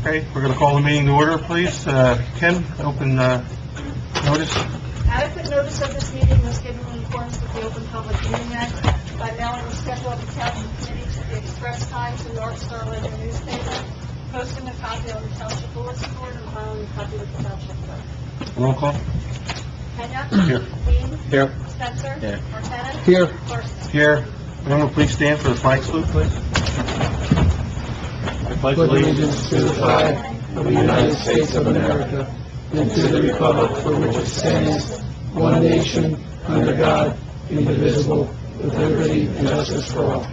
Okay, we're going to call the meeting to order, please. Kim, open notice. Adequate notice of this meeting was given in accordance with the Open Public Meeting Act by mailing the schedule of the Township Committee to the Express Times and North Star Ledger newspaper, posting a copy on the Township bulletin board and filing a copy with the Township clerk. Roll call. Kenya? Here. Dean? Here. Spencer? Here. Marqueta? Here. Parsons? Here. Everyone, please stand for the flag salute, please. I pledge allegiance to the flag of the United States of America and to the republic for which it stands, one nation, under God, indivisible, with liberty and justice for all.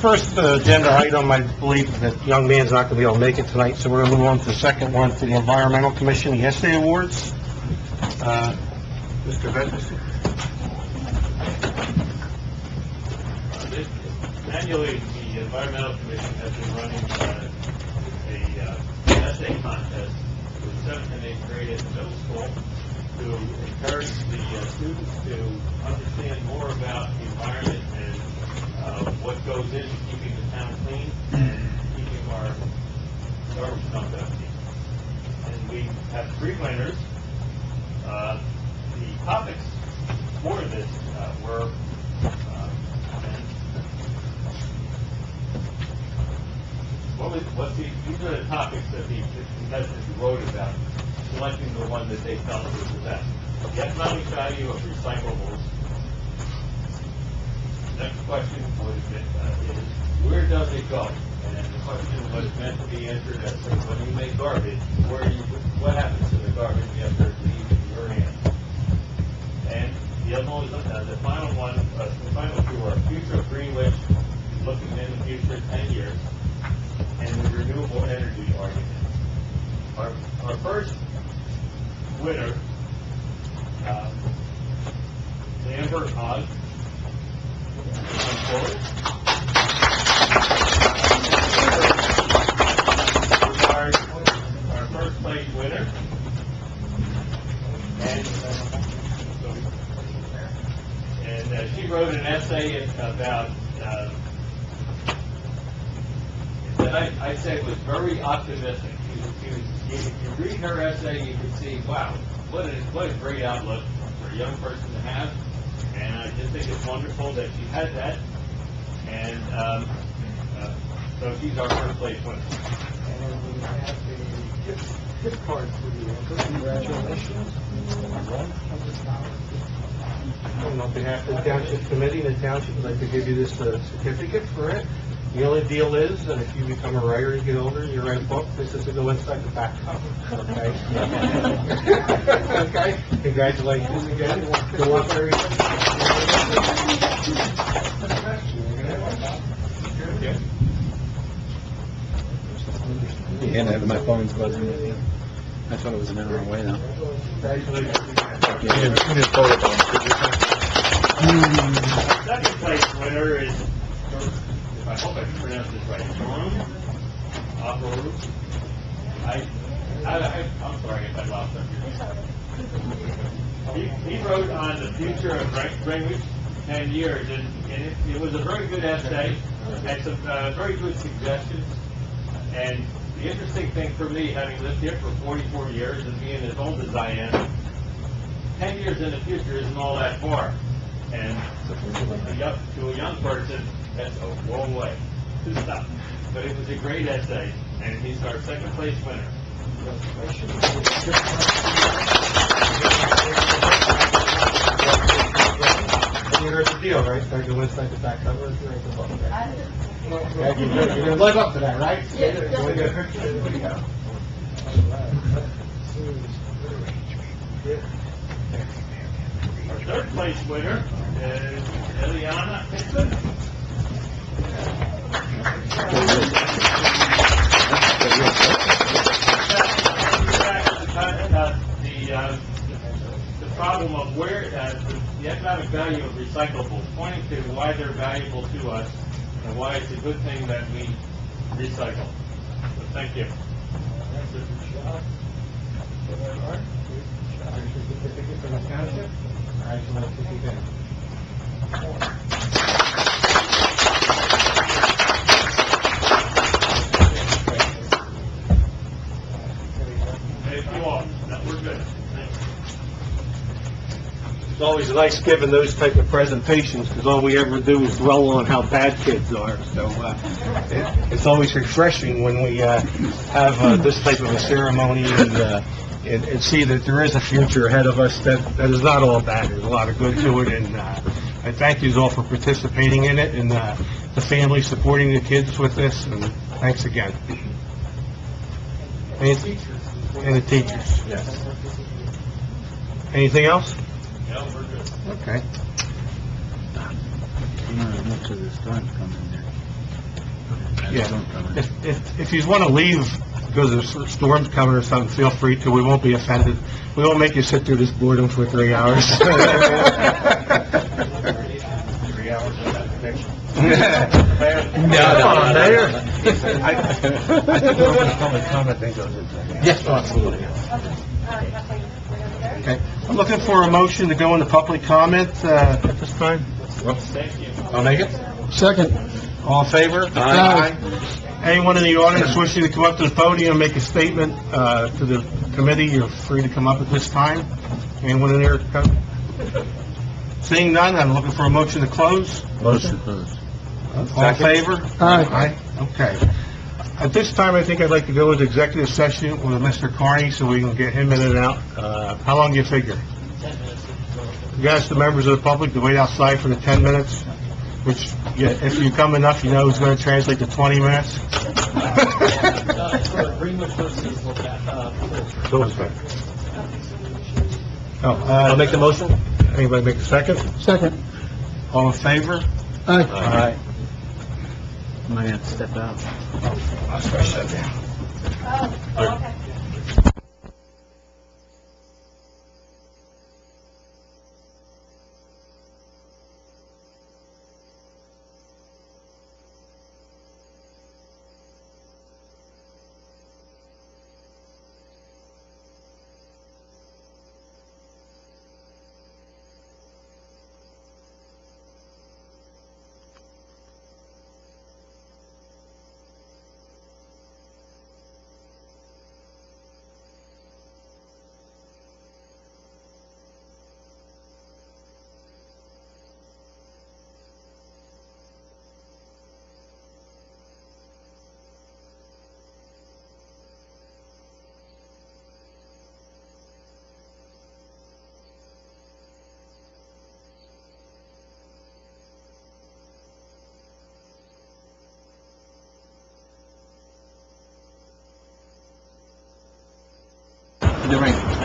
First agenda item, I believe that young man's not going to be able to make it tonight, so we're going to move on to the second one, to the Environmental Commission, the Essay Awards. Mr. Vettis. Annually, the Environmental Commission has been running an essay contest with 7th and 8th grade at the middle school to encourage the students to understand more about the environment and what goes into keeping the town clean and keeping our garbage dump empty. And we have 3 winners. The topics for this were these are the topics that the contestants wrote about, selecting the one that they felt was the best. The economic value of recyclables. Next question is, where does it go? And the question was meant to be answered as, when you make garbage, what happens to the garbage after it leaves your hands? And the other one was the final one. The final 2 are future of Greenwich, looking in the future 10 years. And the renewable energy argument. Our first winner, Amber Oz, come forward. Our first place winner. And she wrote an essay about that I say was very optimistic. If you read her essay, you can see, wow, what a great outlook for a young person to have. And I just think it's wonderful that she had that. And so she's our first place winner. And we have the gift card for you. Congratulations. And on behalf of the Township Committee and the Township, I'd like to give you this certificate for it. The only deal is that if you become a writer, you get older, and you write a book, this is to go inside the back cover. Okay? Okay? Congratulations again. Good luck, everyone. Yeah, and I have my phone's buzzing. I thought it was an hour away now. Congratulations. Second place winner is, I hope I pronounced this right, Authorize. I'm sorry if I lost that. He wrote on the future of Greenwich 10 years, and it was a very good essay, and some very good suggestions. And the interesting thing for me, having lived here for 44 years and being as old as I am, 10 years in the future isn't all that far. And to a young person, that's a long way to stop. But it was a great essay, and he's our second place winner. You heard the deal, right? Start to go inside the back cover and write the book. Right? You're going to live up to that, right? Yeah. There we go. Our third place winner is Eliana Hickman. The problem of where the economic value of recyclables, pointing to why they're valuable to us and why it's a good thing that we recycle. So thank you. Certificate from the Township. Congratulations again. good. It's always nice giving those type of presentations, because all we ever do is dwell on how bad kids are. So it's always refreshing when we have this type of a ceremony and see that there is a future ahead of us that is not all bad. There's a lot of good to it, and I thank you all for participating in it, and the family supporting the kids with this, and thanks again. And the teachers. Yes. Anything else? Yeah, we're good. Okay. Much of the storm's coming there. Yeah. If you want to leave because the storm's coming or something, feel free to. We won't be offended. We won't make you sit through this boredom for 3 hours. 3 hours of that connection. No, Mayor. I think we're going to public comment, then goes into that. Yes, absolutely. Okay. I'm looking for a motion to go into public comment at this time. Thank you. I'll make it. Second. All in favor? Aye. Anyone in the audience wishing to come up to the podium and make a statement to the committee, you're free to come up at this time. Anyone in there? Seeing none, I'm looking for a motion to close. Motion closed. All in favor? Aye. Okay. At this time, I think I'd like to go into executive session with Mr. Carney so we can get him in and out. How long do you figure? 10 minutes. You ask the members of the public to wait outside for the 10 minutes, which, yeah, if you come enough, you know it's going to translate to 20 minutes. I'll make the motion. Anybody make a second? Second. All in favor? Aye. Aye. I'm going to have to step out. I'll scratch that down. Oh, okay.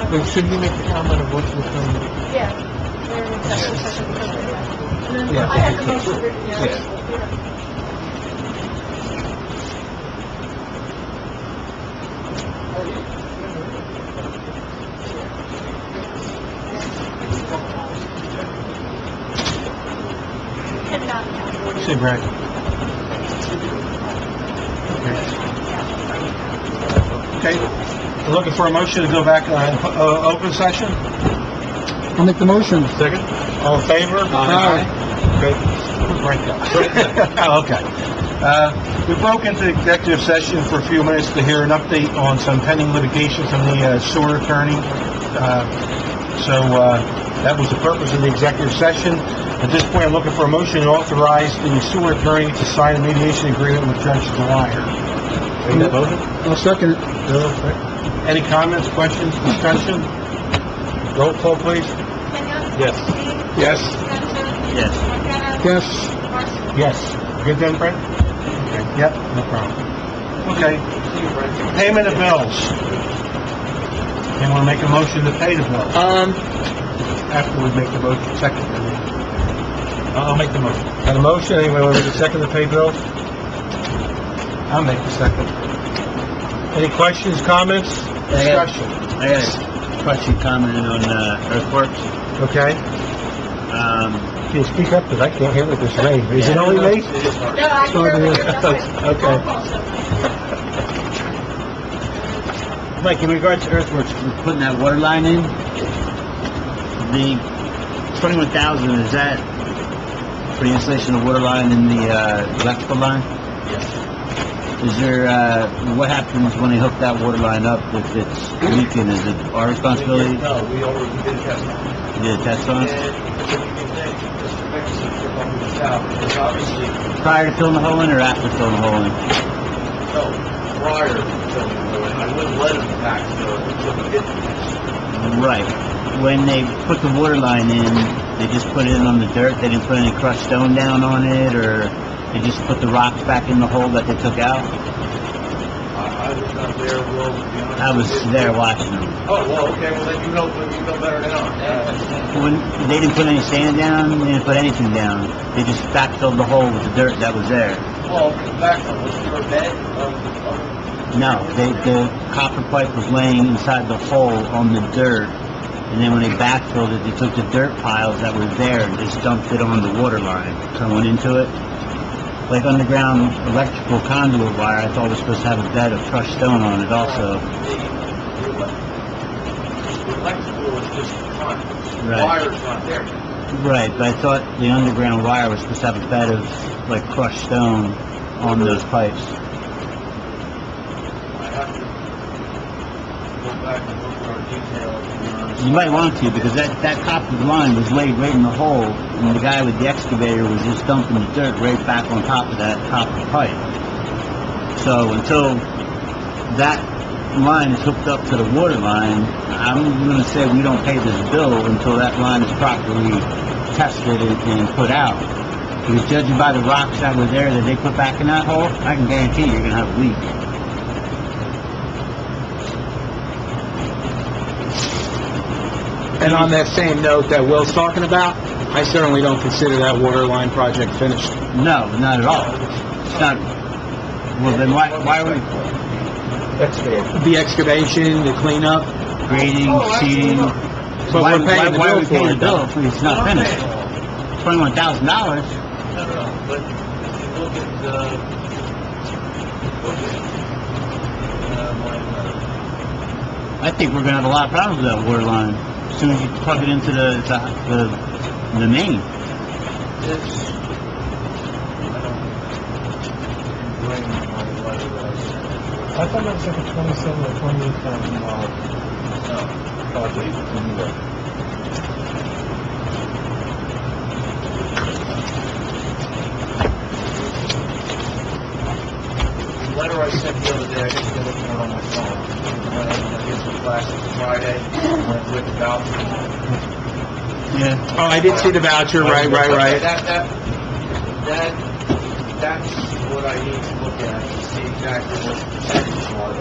Wait, should we make a comment of what's within? Yeah. We're in executive session because of that. And then Yeah. I have the motion written down. Yeah. Say, Brad. Okay. We're looking for a motion to go back open session. I'll make the motion. Second. All in favor? Aye. Okay. Break up. Oh, okay. We broke into executive session for a few minutes to hear an update on some pending litigation from the sewer attorney. That was the purpose of the executive session. At this point, I'm looking for a motion to authorize the sewer attorney to sign a mediation agreement with Judge Dwyer. Any motion? I'll second it. Any comments, questions, discussion? Roll call, please. Kenya? Yes. Steve? Yes. Spencer? Yes. McDermott? Yes. Marson? Yes. Good then, Brent? Okay. Yep, no problem. Okay. Payment of bills. You want to make a motion to pay the bills? After we make the motion, second. I'll make the motion. Got a motion? Anyone want to make a second to pay bills? I'll make the second. Any questions, comments, discussion? I got a question commenting on earthworks. Okay. Can you speak up, because I can't hear with this rain. Is it only me? No, I can hear you. Okay. Mike, in regards to earthworks, we're putting that water line in. The 21,000, is that for the installation of water line in the electrical line? Yes. Is there, what happens when they hook that water line up if it's leaking? Is it our responsibility? No, we already did a test on it. You did a test on And it? it's a good thing, Mr. Mickelson took over the south, because obviously, Prior to filling the hole in or after filling the hole in? no, prior to filling the hole in, I wouldn't let him backfill until he did the test. Right. When they put the water line in, they just put it in on the dirt? They didn't put any crushed stone down on it, or they just put the rocks back in the hole that they took out? I was not there, Will, to be honest. I was with you. there watching them. Oh, well, okay, well, then you know better than I. When they didn't put any sand down, they didn't put anything down. They just backfilled the hole with the dirt that was there. Well, back from, was there a bed of No, the copper pipe was laying inside the hole on the dirt, and then when they backfilled it, they took the dirt piles that were there and just dumped it on the water line, going into it. Like underground electrical conduit wire, I thought was supposed to have a bed of crushed stone on it also. the electrical is just fine. The Right. wire's not there. Right, but I thought the underground wire was supposed to have a bed of, like, crushed stone on those pipes. I have to go back and look at our details, to be honest. You might want to, because that copper line was laid right in the hole, and the guy with the excavator was just dumping the dirt right back on top of that copper pipe. So until that line is hooked up to the water line, I'm going to say we don't pay this bill until that line is properly tested and put out. Because judging by the rocks that were there that they put back in that hole, I can guarantee you're going to have a leak. And on that same note that Will's talking about, I certainly don't consider that water line project finished. No, not at all. It's not. Well, then why are we The excavation, the cleanup, grading, seeding? but Why we're paying the are we bill paying for the it, bill though. if it's not finished? $21,000. No, but if you look at, I think we're gonna have a lot of problems with that water line as soon as you plug it into the main. this, I don't bring my letter that I sent. I thought that was like a $27,000 or $28,000 No. project in New York. The letter I sent the other day, I just been looking at it on my phone. I guess it was last Friday, with the voucher. Yeah. Oh, I did see the voucher, right. Okay, that's what I need to look at, to see exactly what the percentages are. It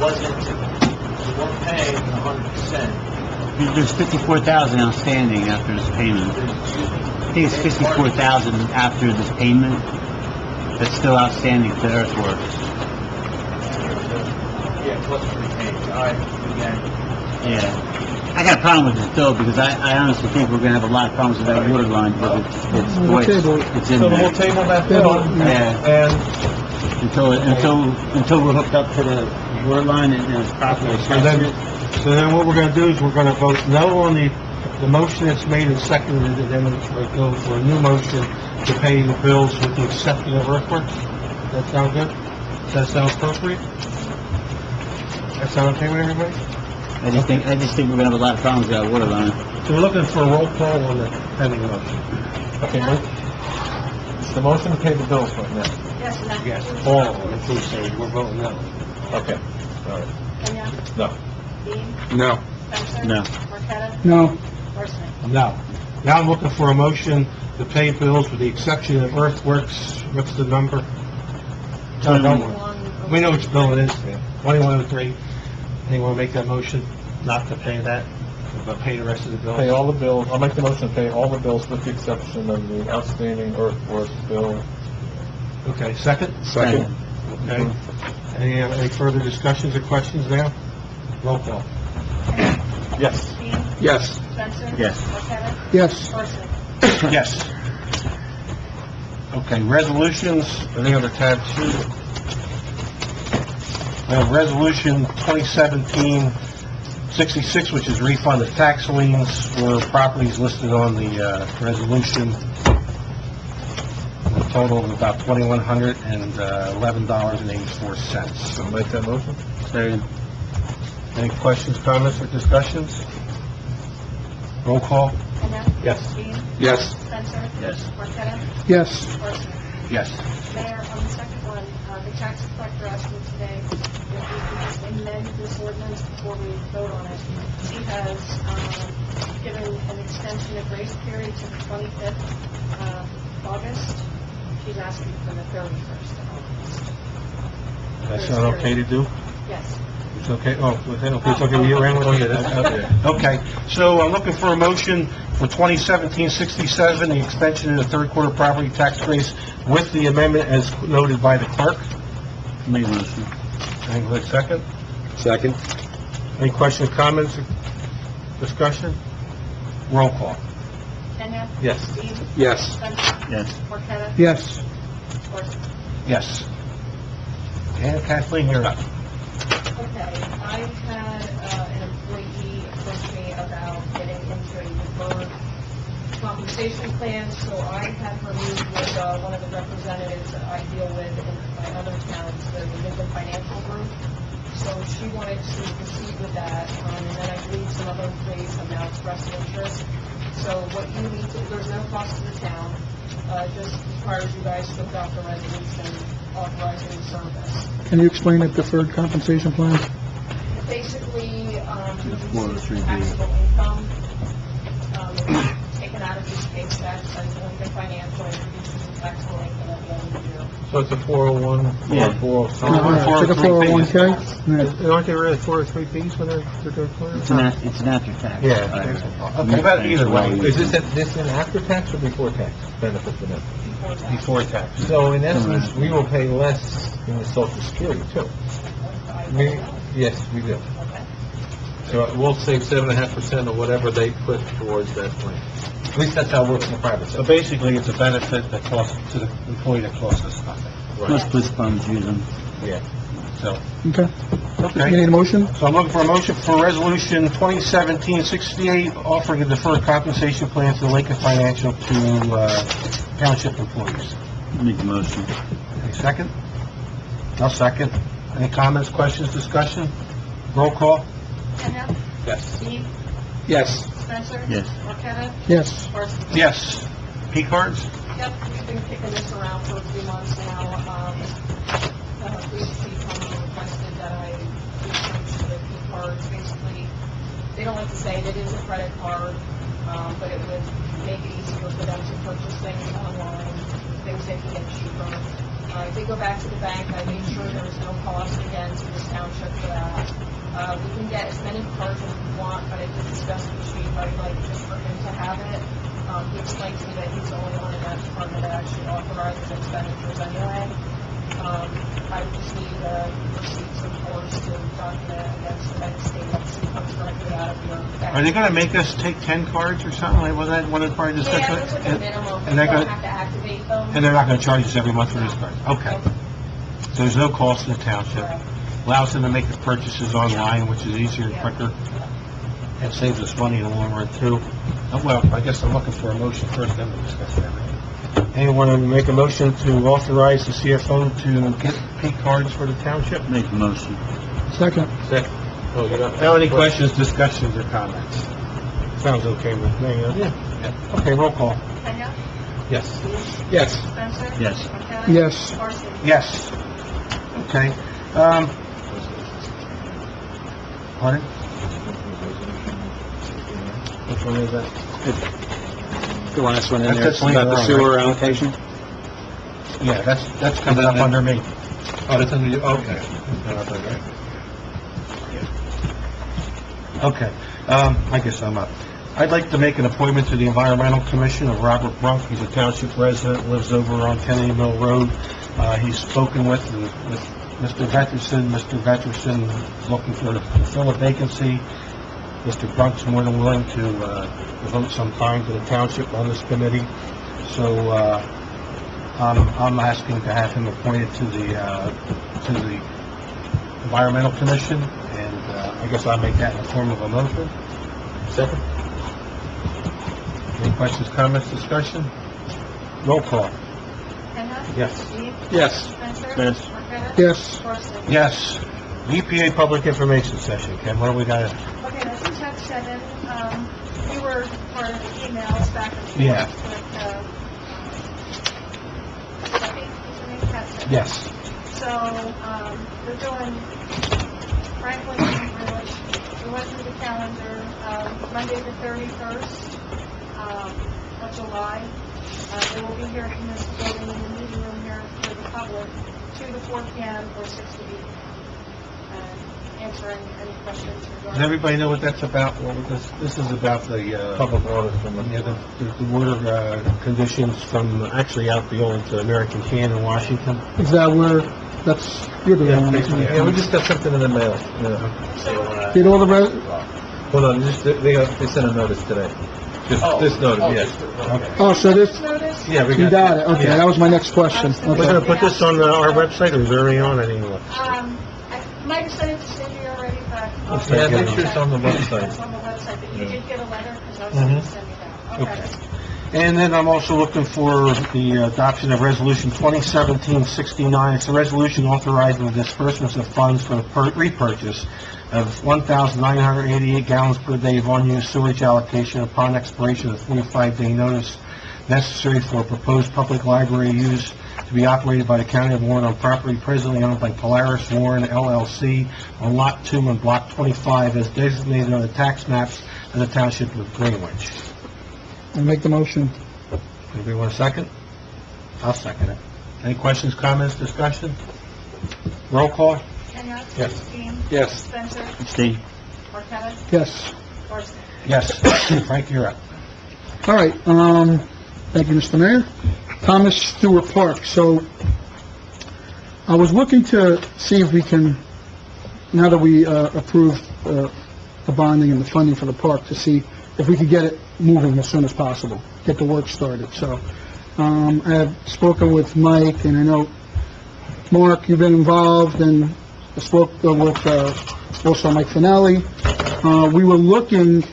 wasn't, we weren't paying 100%. There's $54,000 outstanding after this payment. I think it's $54,000 after this payment that's still outstanding to Earthworks. Yeah, plus prepaid. Again, Yeah. I got a problem with this bill because I honestly think we're gonna have a lot of problems with that water line because it's in So we'll table that bill Yeah. and until we're hooked up to the water line and it's properly tested. So then what we're gonna do is we're gonna vote no on the motion that's made and seconded, and then we'll go for a new motion to pay the bills with the exception of Earthworks. Does that sound good? Does that sound appropriate? That sound okay with everybody? I just think we're gonna have a lot of problems with that water line. So we're looking for a roll call on the pending motion. Okay, it's the motion to pay the bills right now. Yes, and that Yes, includes- all of them, include saying we're voting no. Okay, all right. Kenya? No. Dean? No. Spencer? No. Marqueta? No. Horstman? No. Now I'm looking for a motion to pay bills with the exception of Earthworks. What's the number? No, don't worry. We know which bill it is, man. 2103. Anyone want to make that motion not to pay that, but pay the rest of the bills? Pay all the bills, I'll make the motion to pay all the bills with the exception of the outstanding Earthworks bill. Okay, second? Second. Okay. Any further discussions or questions now? Roll call. Yes. Dean? Yes. Spencer? Yes. Marqueta? Yes. Horstman? Yes. Okay, resolutions, any other tab two? We have Resolution 2017-66, which is refund of tax liens for properties listed on the resolution. total of about $2,111.84. I'll make that motion. Any questions, comments, or discussions? Roll call? Kenya? Yes. Dean? Yes. Spencer? Yes. Marqueta? Yes. Horstman? Yes. Mayor, on the second one, the tax collector asked me today if we could just amend this ordinance before we vote on it. She has given an extension of grace period to the 25th of August. She's asking for the 31st of August. That sound okay to do? Yes. It's okay, oh, okay, it's okay with you, Aaron? Okay, so I'm looking for a motion for 2017-67, the extension of the third quarter property tax grace with the amendment as noted by the clerk. Make a motion. Anybody second? Second. Any questions, comments, discussion? Roll call. Kenya? Yes. Dean? Yes. Spencer? Yes. Marqueta? Yes. Horstman? Yes. And Kathleen, you're up. Okay, I had an employee approach me about getting into a deferred compensation plan, so I had her meet with one of the representatives that I deal with in my other towns, the Lincoln Financial Group. So she wanted to proceed with that, and then I believe some other employees have now expressed interest. So what you need to, there's no cost to the town, just requires you guys to adopt a resolution authorizing the service. Can you explain the deferred compensation plan? Basically, reduces 403B. taxable income, taken out of these paychecks, and Lincoln Financial reduces the taxable income at the end of the year. So it's a 401, Yeah. or 407? To the 401K? Aren't there really 403Bs when they're declared? It's an after-tax. Yeah. Okay, but either way, Is this an after-tax or before-tax benefit for them? Before tax. before tax. So in essence, we will pay less in the Social Security too. Yes, we do. Okay. So we'll save 7.5% of whatever they put towards that plan. At least that's how it works in the private So sector. basically, it's a benefit that costs, to the employee that costs us nothing. Most police funds use them. Yeah. So, Okay. You okay. need a motion? So I'm looking for a motion for Resolution 2017-68, offering a deferred compensation plan to Lincoln Financial to township employees. Make the motion. Any second? I'll second. Any comments, questions, discussion? Roll call? Kenya? Yes. Dean? Yes. Spencer? Yes. Marqueta? Yes. Horstman? Yes. P cards? Yep, we've been kicking this around for a few months now. Police chief requested that I research the P cards. Basically, they don't like to say it is a credit card, but it would make it easier for them to purchase things online, things they can get cheaper. If they go back to the bank, I made sure there was no cost again to this township for that. We can get as many cards as we want, but I did discuss with the chief, I'd like just for him to have it. He explained to me that he's the only one in that department that actually authorizes expenditures anyway. I just need receipts, of course, to document against the bank statements that comes directly out of your bank. Are they gonna make us take 10 cards or something? Like, was that one of the part of the discussion? Yeah, there's like a minimum, And you they're don't gonna, have to activate them. and they're not gonna charge us every month for this card? Okay. So there's no cost to the township. Correct. Allows them to make the purchases online, which is easier and quicker, and saves us money in the long run, too. Well, I guess I'm looking for a motion first, then we'll discuss that, right? Anyone want to make a motion to authorize the CFO to get P cards for the township? Make the motion. Second. Second. Oh, you got... Now, any questions, discussions, or comments? Sounds okay with me, huh? Yeah. Okay, roll call. Kenya? Yes. Dean? Yes. Spencer? Yes. Marqueta? Yes. Horstman? Yes. Okay. Pardon? Which one is that? The last one in there, it's about the sewer allocation? Yeah, that's coming up under me. Oh, that's under you, okay. Okay, I guess I'm up. I'd like to make an appointment to the Environmental Commission of Robert Brunk. He's a township resident, lives over on Kennedy Mill Road. He's spoken with Mr. Vetterson. Mr. Vetterson is looking to fill a vacancy. Mr. Brunk's more than willing to devote some time to the township on this committee. So I'm asking to have him appointed to the Environmental Commission, and I guess I'll make that in the form of a motion. Second? Any questions, comments, discussion? Roll call. Kenya? Yes. Dean? Yes. Spencer? Yes. Marqueta? Yes. Horst? Yes. EPA Public Information Session, Ken, what do we got? Okay, that's in tab 7. You were part of the emails back and forth Yeah. with, Stephanie, is her name? Tab 7. Yes. So, we're doing Franklin and Village. We went through the calendar, Monday the 31st of July. They will be here in this building, in the meeting room here for the public, 2 to 4 p.m. or 6 to 8. Answering any questions Does regarding... everybody know what that's about? What was this is about the, Public water from the water, conditions from actually out the old American can in Washington. Is that where, that's, you're the one. Yeah, we just got something in the mail. Did all the Hold on, they sent a notice today. This notice, yes. oh, so this, Notice? Yeah, we you got it, okay, yeah. that was my next question. We're gonna Okay. put this on our website, or is it already on? I didn't look. I might have sent it to Cindy already, but... Okay, Yeah, make sure it's on the It's website. on the website, but you did get a letter, because I was Mhm. going to send you that. Okay. And then I'm also looking for the adoption of Resolution 2017-69. It's a resolution authorizing the disbursements of funds for the repurchase of 1,988 gallons per day of unused sewage allocation upon expiration of the 45-day notice necessary for proposed public library use to be operated by the County of Warren on property presently owned by Polaris Warren LLC on Lot 2 and Block 25 as designated on the tax maps of the Township of Greenwich. I make the motion. Anybody want a second? I'll second it. Any questions, comments, discussion? Roll call? Kenya? Yes. Dean? Yes. Spencer? Steve? Marqueta? Yes. Horst? Yes. Frank, you're up. All right, thank you, Mr. Mayor. Thomas Stewart Park. So, I was looking to see if we can, now that we approved the bonding and the funding for the park, to see if we could get it moving as soon as possible, get the work started. So, I have spoken with Mike, and I know, Mark, you've been involved, and I spoke with also Mike Finelli. We were looking...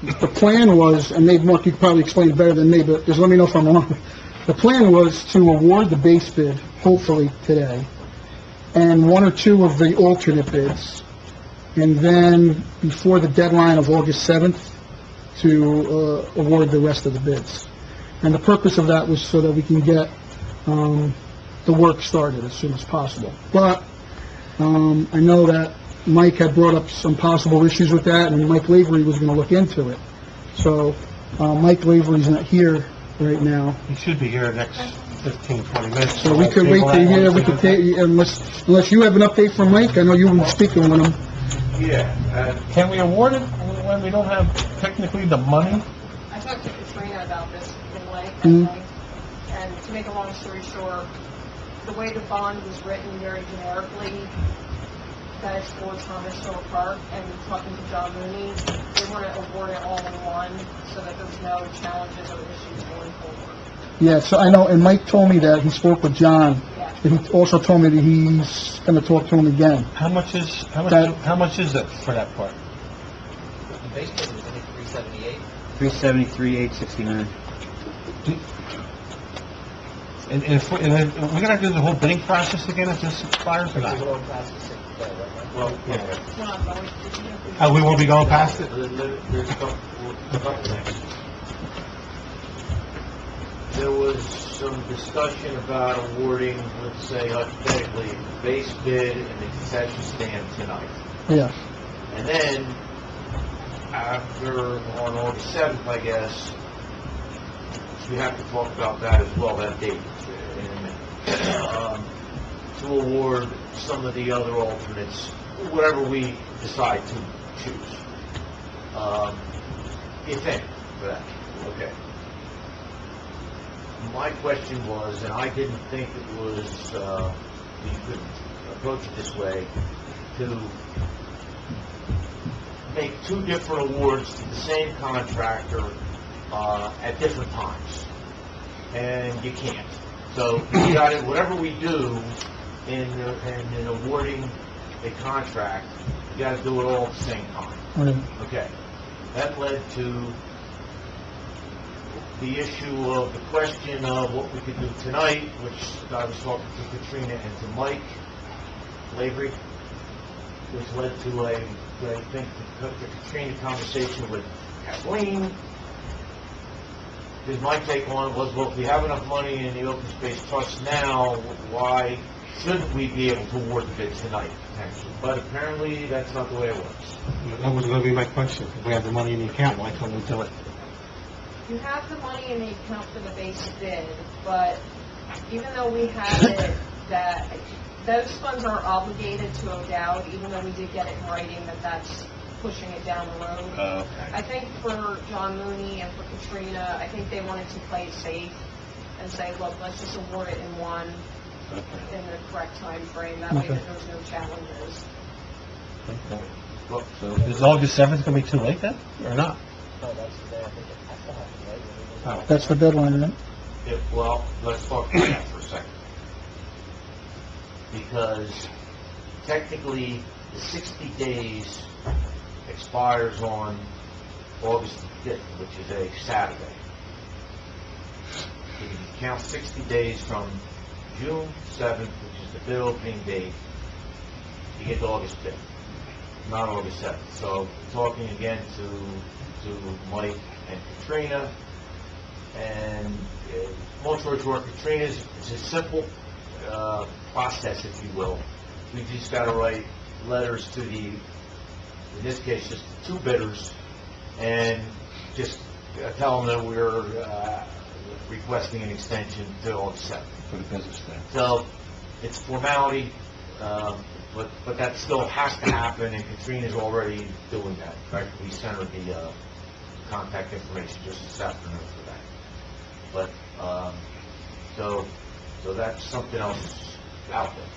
The plan was, and maybe Mark, you could probably explain it better than me, but just let me know if I'm wrong. The plan was to award the base bid, hopefully today, and one or two of the alternate bids, and then before the deadline of August 7th, to award the rest of the bids. And the purpose of that was so that we can get the work started as soon as possible. But I know that Mike had brought up some possible issues with that, and Mike Lavery was going to look into it. So, Mike Lavery's not here right now, He should be here in the next 15, 20 minutes. so we could wait to hear, we could take, unless you have an update from Mike, I know you were speaking with him. Can we award it when we don't have technically the money? I talked to Katrina about this in length, Mhm. and to make a long story short, the way the bond was written very generically, that it's for Thomas Stewart Park, and talking to John Mooney, they want to award it all in one, so that there's no challenges or issues going forward. Yeah, so I know, and Mike told me that he spoke with John, Yeah. but he also told me that he's going to talk to him again. How much is it for that part? The base bid was, I think, 378. 373,869. And then we're gonna do the whole bidding process again if this expires or We're not? going past the 6th day, right? Well, yeah. We're not going to... Oh, we won't be going past it? There's a couple things. There was some discussion about awarding, let's say hypothetically, the base bid and the concession stand tonight. Yeah. And then, after, on August 7th, I guess, we have to talk about that as well, that date, in a minute. To award some of the other alternates, whatever we decide to choose. If any, for that, okay. My question was, and I didn't think it was, you could approach it this way, to make two different awards to the same contractor at different times. And you can't. So you got it, whatever we do in awarding a contract, you got to do it all at the same time. Right. Okay. That led to the issue of the question of what we could do tonight, which I was talking to Katrina and to Mike Lavery, which led to I think, the Katrina conversation with Kathleen. Because my take on it was, well, if we have enough money in the open space trust now, why shouldn't we be able to award the bids tonight, potentially? But apparently, that's not the way it works. That was going to be my question. If we have the money in the account, why can't we do it? You have the money in the account for the base bid, but even though we have it, that those funds are obligated to O'Dowd, even though we did get it in writing that that's pushing it down the road. Okay. I think for John Mooney and for Katrina, I think they wanted to play it safe and say, look, let's just award it in one, in the correct time frame. That way that there's no challenges. So is August 7th going to be too late then, or not? No, that's the day, I think it has to happen, right? That's the deadline, isn't it? Well, let's talk about that for a second. Because technically, the 60 days expires on August the 5th, which is a Saturday. You can count 60 days from June 7th, which is the bid opening date, to get to August 5th, not August 7th. So, talking again to Mike and Katrina, and long story short, Katrina's, it's a simple process, if you will. We just got to write letters to the, in this case, just the two bidders, and just tell them that we're requesting an extension to August 7th. For the business day. So, it's formality, but that still has to happen, and Katrina's already doing that, right? We sent her the contact information just this afternoon for that. But, so that's something else out there.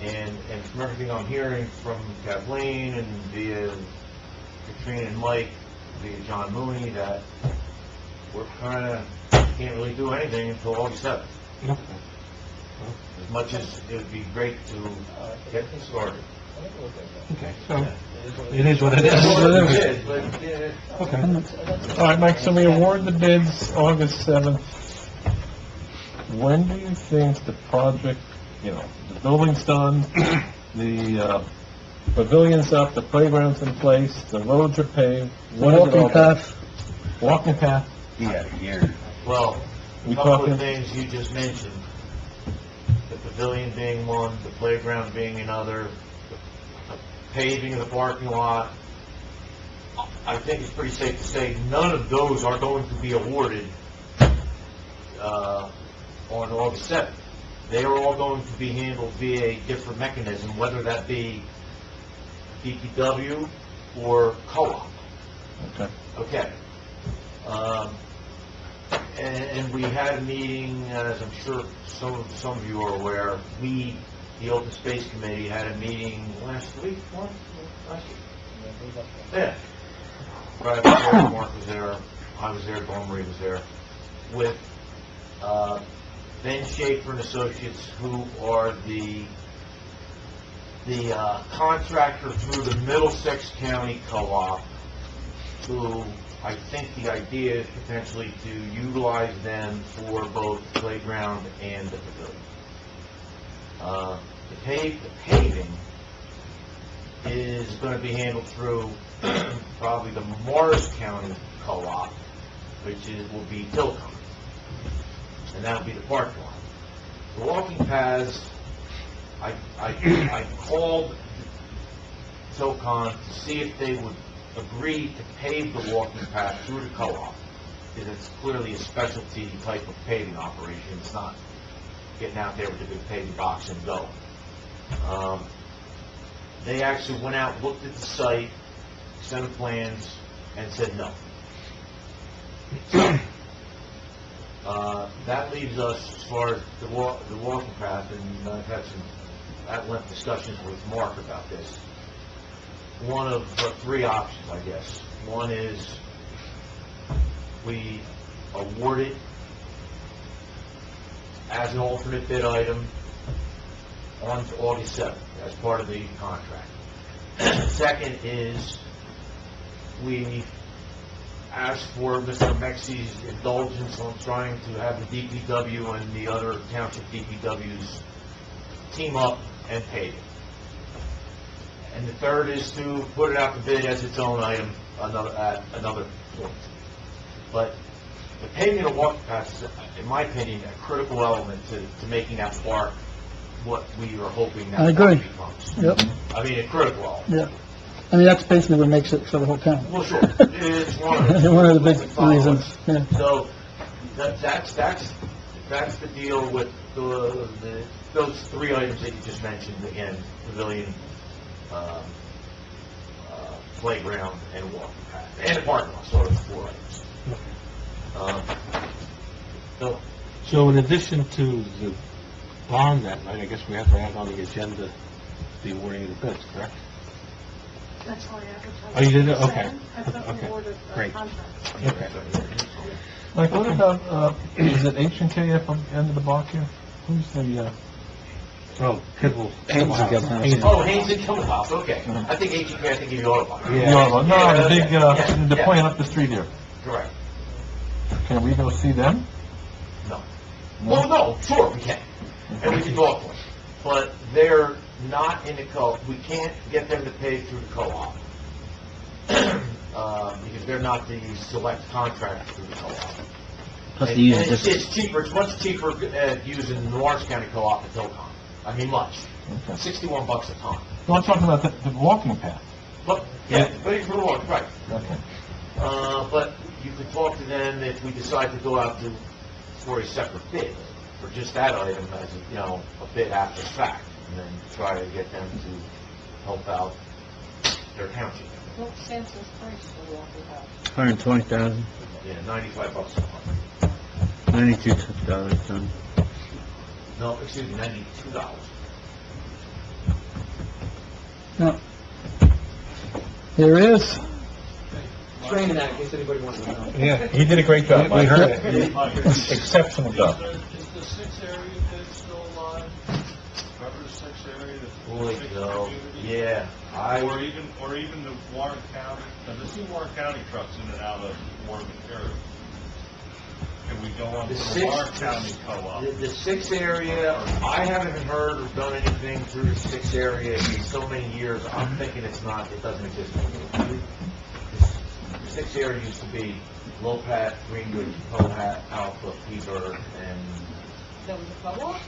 And from everything I'm hearing from Kathleen and via Katrina and Mike, via John Mooney, that we're kind of can't really do anything until August 7th. No. As much as it would be great to get this started. Okay, so it is what it is. Okay. All right, Mike, so we award the bids August 7th. When do you think the project, the building's done, the pavilion's up, the playground's in place, the roads are paved? When is it all Walking done? path. Walking path. Yeah, here. Well, We a couple talking- of things you just mentioned. The pavilion being one, the playground being another, the paving of the parking lot. I think it's pretty safe to say none of those are going to be awarded on August 7th. They are all going to be handled via a different mechanism, whether that be DPW or co-op. Okay. Okay. And we had a meeting, as I'm sure some of you are aware, the Open Space Committee had a meeting last week, last week? Yeah. Right, I was there, Mark was there, I was there, Dawn Marie was there, with Ben Schaefer and Associates, who are the contractor through the Middlesex County Co-op, who I think the idea is potentially to utilize them for both the playground and the pavilion. The paving is going to be handled through probably the Morris County Co-op, which will be Tilcon, and that will be the parking lot. The walking paths, I called Tilcon to see if they would agree to pave the walking path through the co-op, because it's clearly a specialty type of paving operation. It's not getting out there with a big paving box and go. They actually went out, looked at the site, sent plans, and said no. So, that leaves us, as far as the walking path, and I've had some at-length discussions with Mark about this. One of three options, I guess. One is we award it as an alternate bid item on August 7th as part of the contract. Second is we ask for Mr. Mexi's indulgence on trying to have the DPW and the other township DPWs team up and pay it. And the third is to put it out to bid as its own item at another point. But the paving of walk paths is, in my opinion, a critical element to making that park what we are hoping that I agree. park becomes. Yep, I mean, a critical element. yeah. I mean, that's basically what makes it for the whole town. Well, sure, it's one of One of the big followers. reasons, yeah. So, that's the deal with those three items that you just mentioned, again, pavilion, playground, and walking path, and the parking lot, so it's four items. So in addition to the bond that night, I guess we have to have on the agenda the awarding of the bids, correct? That's why I advertised. Oh, you did it? Okay. I thought Okay. we ordered a Great. contract. Okay. Mike, what about, is it H&K at the end of the block here? Who's the, Oh, Kibble. Haynes and Kibble. Haynes. Oh, Haynes and Kimball House, okay. I think H&K, I think you ought to buy. Yeah. no, the big, the yeah. plant up the street here? Correct. Can we go see them? No. Well, no, sure, we can, and we can talk to them, but they're not in the we can't get them to pay through the co-op, because they're not the select contractor through the co-op. Plus And they use and this, it's cheaper, it's much cheaper using the Lawrence County co-op at Tilcon. I mean, much. Okay. $61 a ton. No, I'm talking about the walking path. But, yeah, but for the walk, right. Okay. But you could talk to them if we decide to go out for a separate bid, for just that item as, a bid after the fact, and then try to get them to help out their township. What's Sanson's price for the walking path? 120,000, Yeah, $95 a ton. $92 a ton. No, excuse me, $92. No. Here it is. Training that in case anybody wants to know. Yeah, he did a great job, We heard it. Exceptional job. Is the 6 area bid still alive? Remember the 6 area? Boy, no, yeah, Or even the Warren County, now there's 2 Warren County trucks in and out of Warren material. Can we go on to the Warren County co-op? The 6 area, I haven't heard or done anything through the 6 area in so many years, I'm thinking it doesn't exist anymore. The 6 area used to be Lopat, Greenwood, Pohat, Alpha, Peaburg, and, That was a co-op?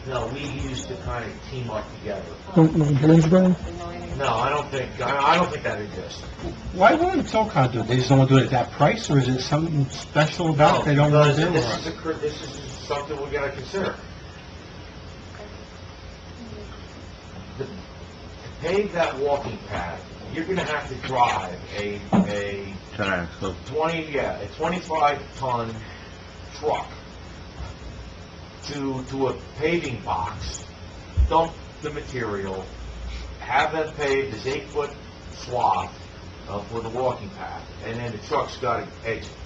no, we used to kind of team up together. Bloomsbury? No, I don't think that exists. Why wouldn't Tilcon do it? They just don't want to do it at that price, or is it something special about it they don't want to do? Because this is something we gotta consider. To pave that walking path, you're gonna have to drive a Triaxle. 25-ton truck to a paving box, dump the material, have that paved as 8-foot swath for the walking path, and then the truck's got to exit.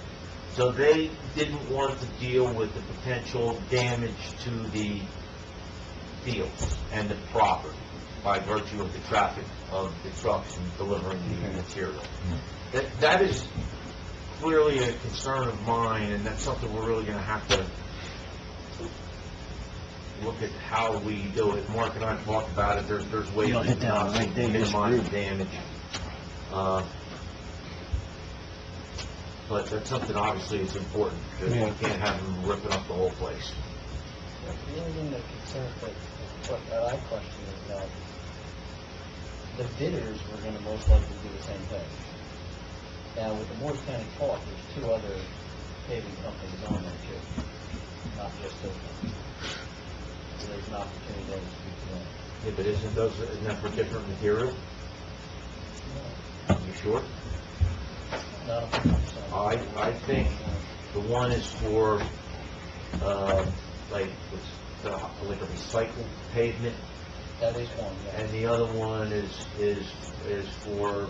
So they didn't want to deal with the potential damage to the fields and the property by virtue of the traffic of the trucks and delivering the material. That is clearly a concern of mine, and that's something we're really going to have to look at how we do it. Mark and I have talked about it. There's ways You'll to hit that one right there, minimize just the damage. But that's something obviously is important, because we can't have them ripping up the whole place. The only thing that concerns that I question is that the bidders were gonna most likely do the same thing. Now, with the Morris County Park, there's 2 other paving companies on there too, not just those ones. So there's an opportunity there to speak to them. Yeah, but isn't that for different material? You sure? No, I think the one is for, like a recycled pavement, that is one, yeah. and the other one is for,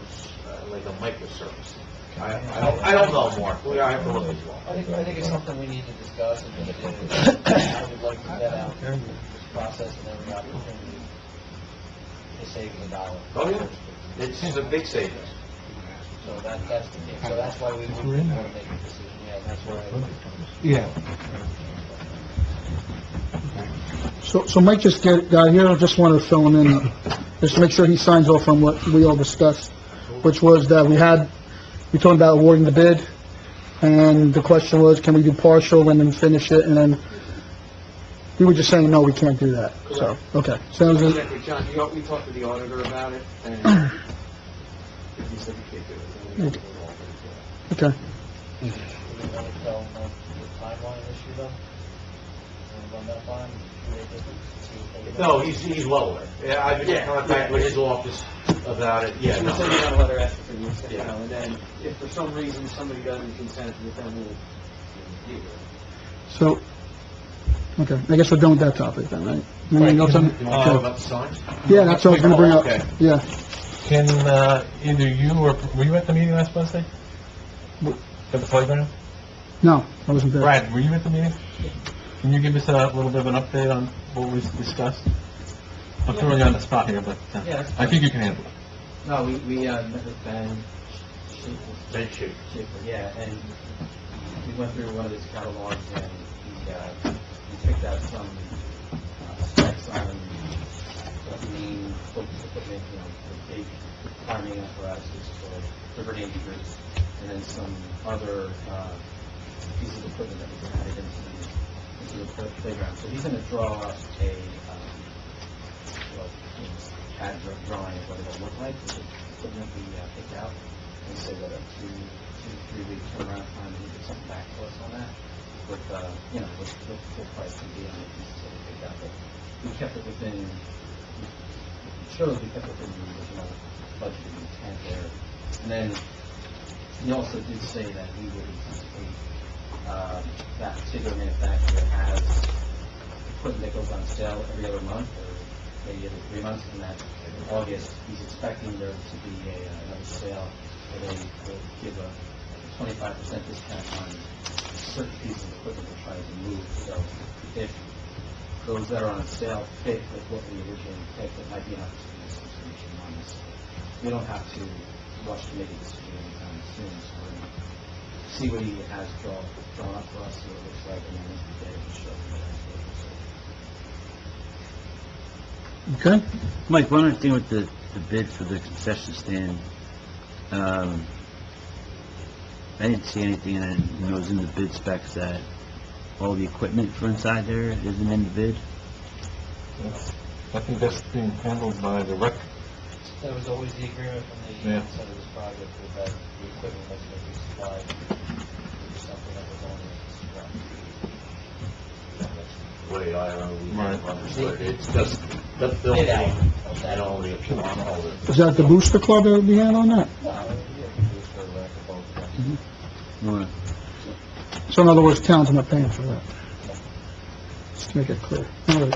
like a microservice. I don't know, Mark, I have to look as well. I think it's something we need to discuss, and I would like to get out this process and every opportunity to save the dollar. Oh, yeah, it's a big savings. So that's the thing, so that's why we want to make a decision, yeah, that's why. Yeah. So Mike just got here, I just wanted to fill him in, just to make sure he signs off on what we all discussed, which was that we talked about awarding the bid, and the question was, can we do partial and then finish it, and then we were just saying, no, we can't do that, so, okay. So that was it. John, we talked to the auditor about it, and he said we can't do it. Okay. Do we want to tell them the timeline issue though? Run that by him, No, he's lower. Yeah, I've been in contact with his office about it, yeah, We'll no. send you out a letter asking for you, you know, and then if for some reason somebody doesn't consent with them, we'll deal with it. So, okay, I guess we're done with that topic then, right? Anything else on- You want to talk about the signs? Yeah, that's what I was gonna bring up, Okay. yeah. Can, either you or, were you at the meeting last Wednesday? At the playground? No, I wasn't there. Brad, were you at the meeting? Can you give us a little bit of an update on what we discussed? I'm throwing you on the spot here, but Yeah. I think you can handle it. No, we met with Ben Township. Schaefer, yeah, and we went through one of his catalogs, and he picked out some specs on what we mean, focus equipment, you know, the big farming apparatuses for river dangers, and then some other pieces of equipment that we can add into the playground. So he's going to draw up a CAD drawing of what it'll look like with the equipment we picked out, and say that a 2-3 week turnaround time, and get something back to us on that with you know, what the full price can be on the pieces that we picked out. But we kept it within, we kept it within the original budgeted intent there. And then he also did say that we would anticipate that particular manufacturer has equipment that goes on sale every other month or maybe every 3 months, and that in August he's expecting there to be another sale where they will give a 25% discount on certain pieces of equipment they're trying to move. So if those that are on sale fit with what we originally picked, it might be an opportunity to some solution on this. We don't have to rush to make a decision anytime soon, so we're going to see what he has drawn up for us, see what it looks like, and then we can show you Okay? Mike, one other thing with the bid for the concession stand, I didn't see anything that was in the bid specs that all the equipment for inside there isn't in the bid. I think that's being handled by the rec. That was always the agreement from the Yeah. outset of this project, was that the equipment was going to be supplied, it was something that was only supplied. Wait, I don't know, Right. we understood. It's just the building and only a few on all the... Is that the Booster Club that we had on that? No, yeah, it was for rec or both of them. Right. So in other words, towns are not paying for that. Just to make it clear. All right.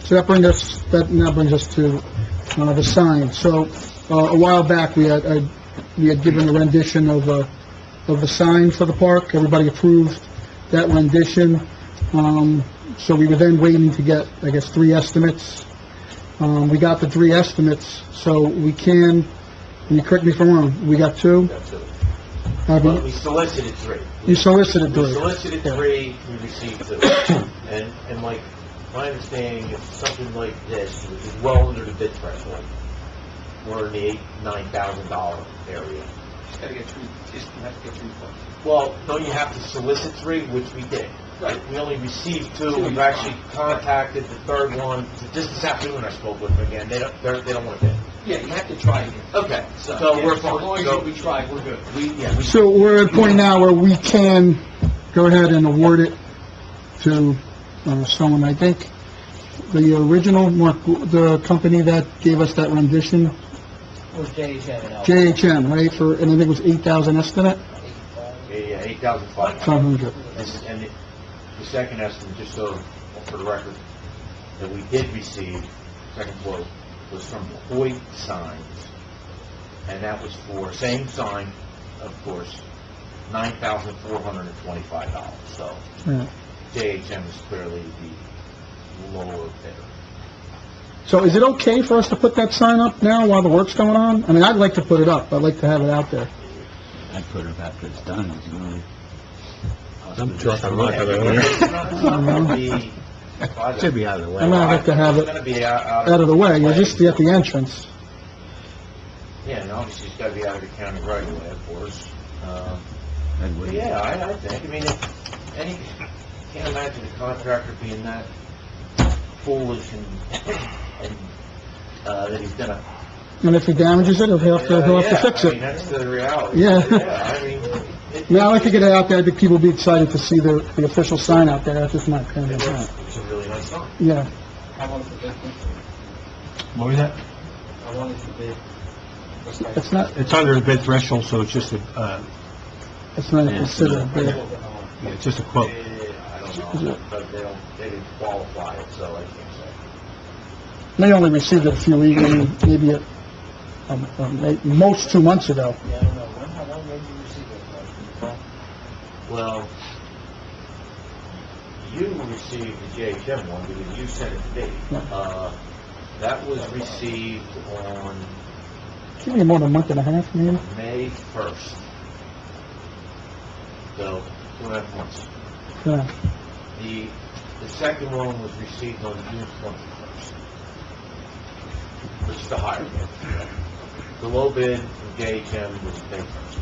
So that now brings us to the sign. So a while back, we had given a rendition of the sign for the park. Everybody approved that rendition. So we were then waiting to get, I guess, 3 estimates. We got the 3 estimates, so we can you correct me if I'm wrong, we got 2? That's it. Have Well, you- we solicited 3. You solicited 3? We solicited Yeah. 3, we received 2. And like, my understanding is something like this, which is well under the bid threshold. We're in the $8,000-9,000 area. Just gotta get through, you have to get through first. Well, don't you have to solicit 3, which we did? Right. We only received 2, we've actually contacted the 3rd one, just this afternoon I spoke with them again, they don't want to bid. Yeah, you have to try again. Okay, So so yeah, we're as long fine. as we try, we're good. We So we're at a point now where we can go ahead and award it to someone, I think. The original, the company that gave us that rendition, It was JHM and L. JHM, right, and I think it was 8,000 estimate? Yeah, 8,500. 500. And the second estimate, just so, for the record, that we did receive, second quote, was from Hoyt Signs, and that was for, same sign, of course, $9,425. So Yeah. JHM is clearly the lower bidder. So is it okay for us to put that sign up now while the work's going on? I mean, I'd like to put it up. I'd like to have it out there. I'd put it up after it's done, it's really... I'm sure I'm not It's not gonna be... Should be out of the way. I might have to have It's it gonna be out out of the way. You're just at the entrance. Yeah, and obviously it's gotta be out of the county right away, of course. I'd But wait. yeah, I think, I mean, can't imagine a contractor being that foolish and that he's gonna... And if he damages it, he'll have to fix I mean, it. that's the reality. Yeah. I mean... Now, I think it out there, I think people will be excited to see the official sign out there. That's just my opinion. It's a really nice sign. Yeah. How long is the bid? What was that? How long is the bid? It's not, It's under the bid threshold, so it's just a, it's not considered a bid. yeah, it's just a quote. I don't know, but they didn't qualify it, so I can't say. They only received it a few weeks, maybe most 2 months ago. Yeah, I don't know. How long did you receive it? Well, you received the JHM one because you sent it to me. That was received on Give me more than a month and a half, maybe. May 1st. So, 2.5 months. Yeah. The second one was received on June 21st, which is the higher bid. The low bid from JHM was May 1st.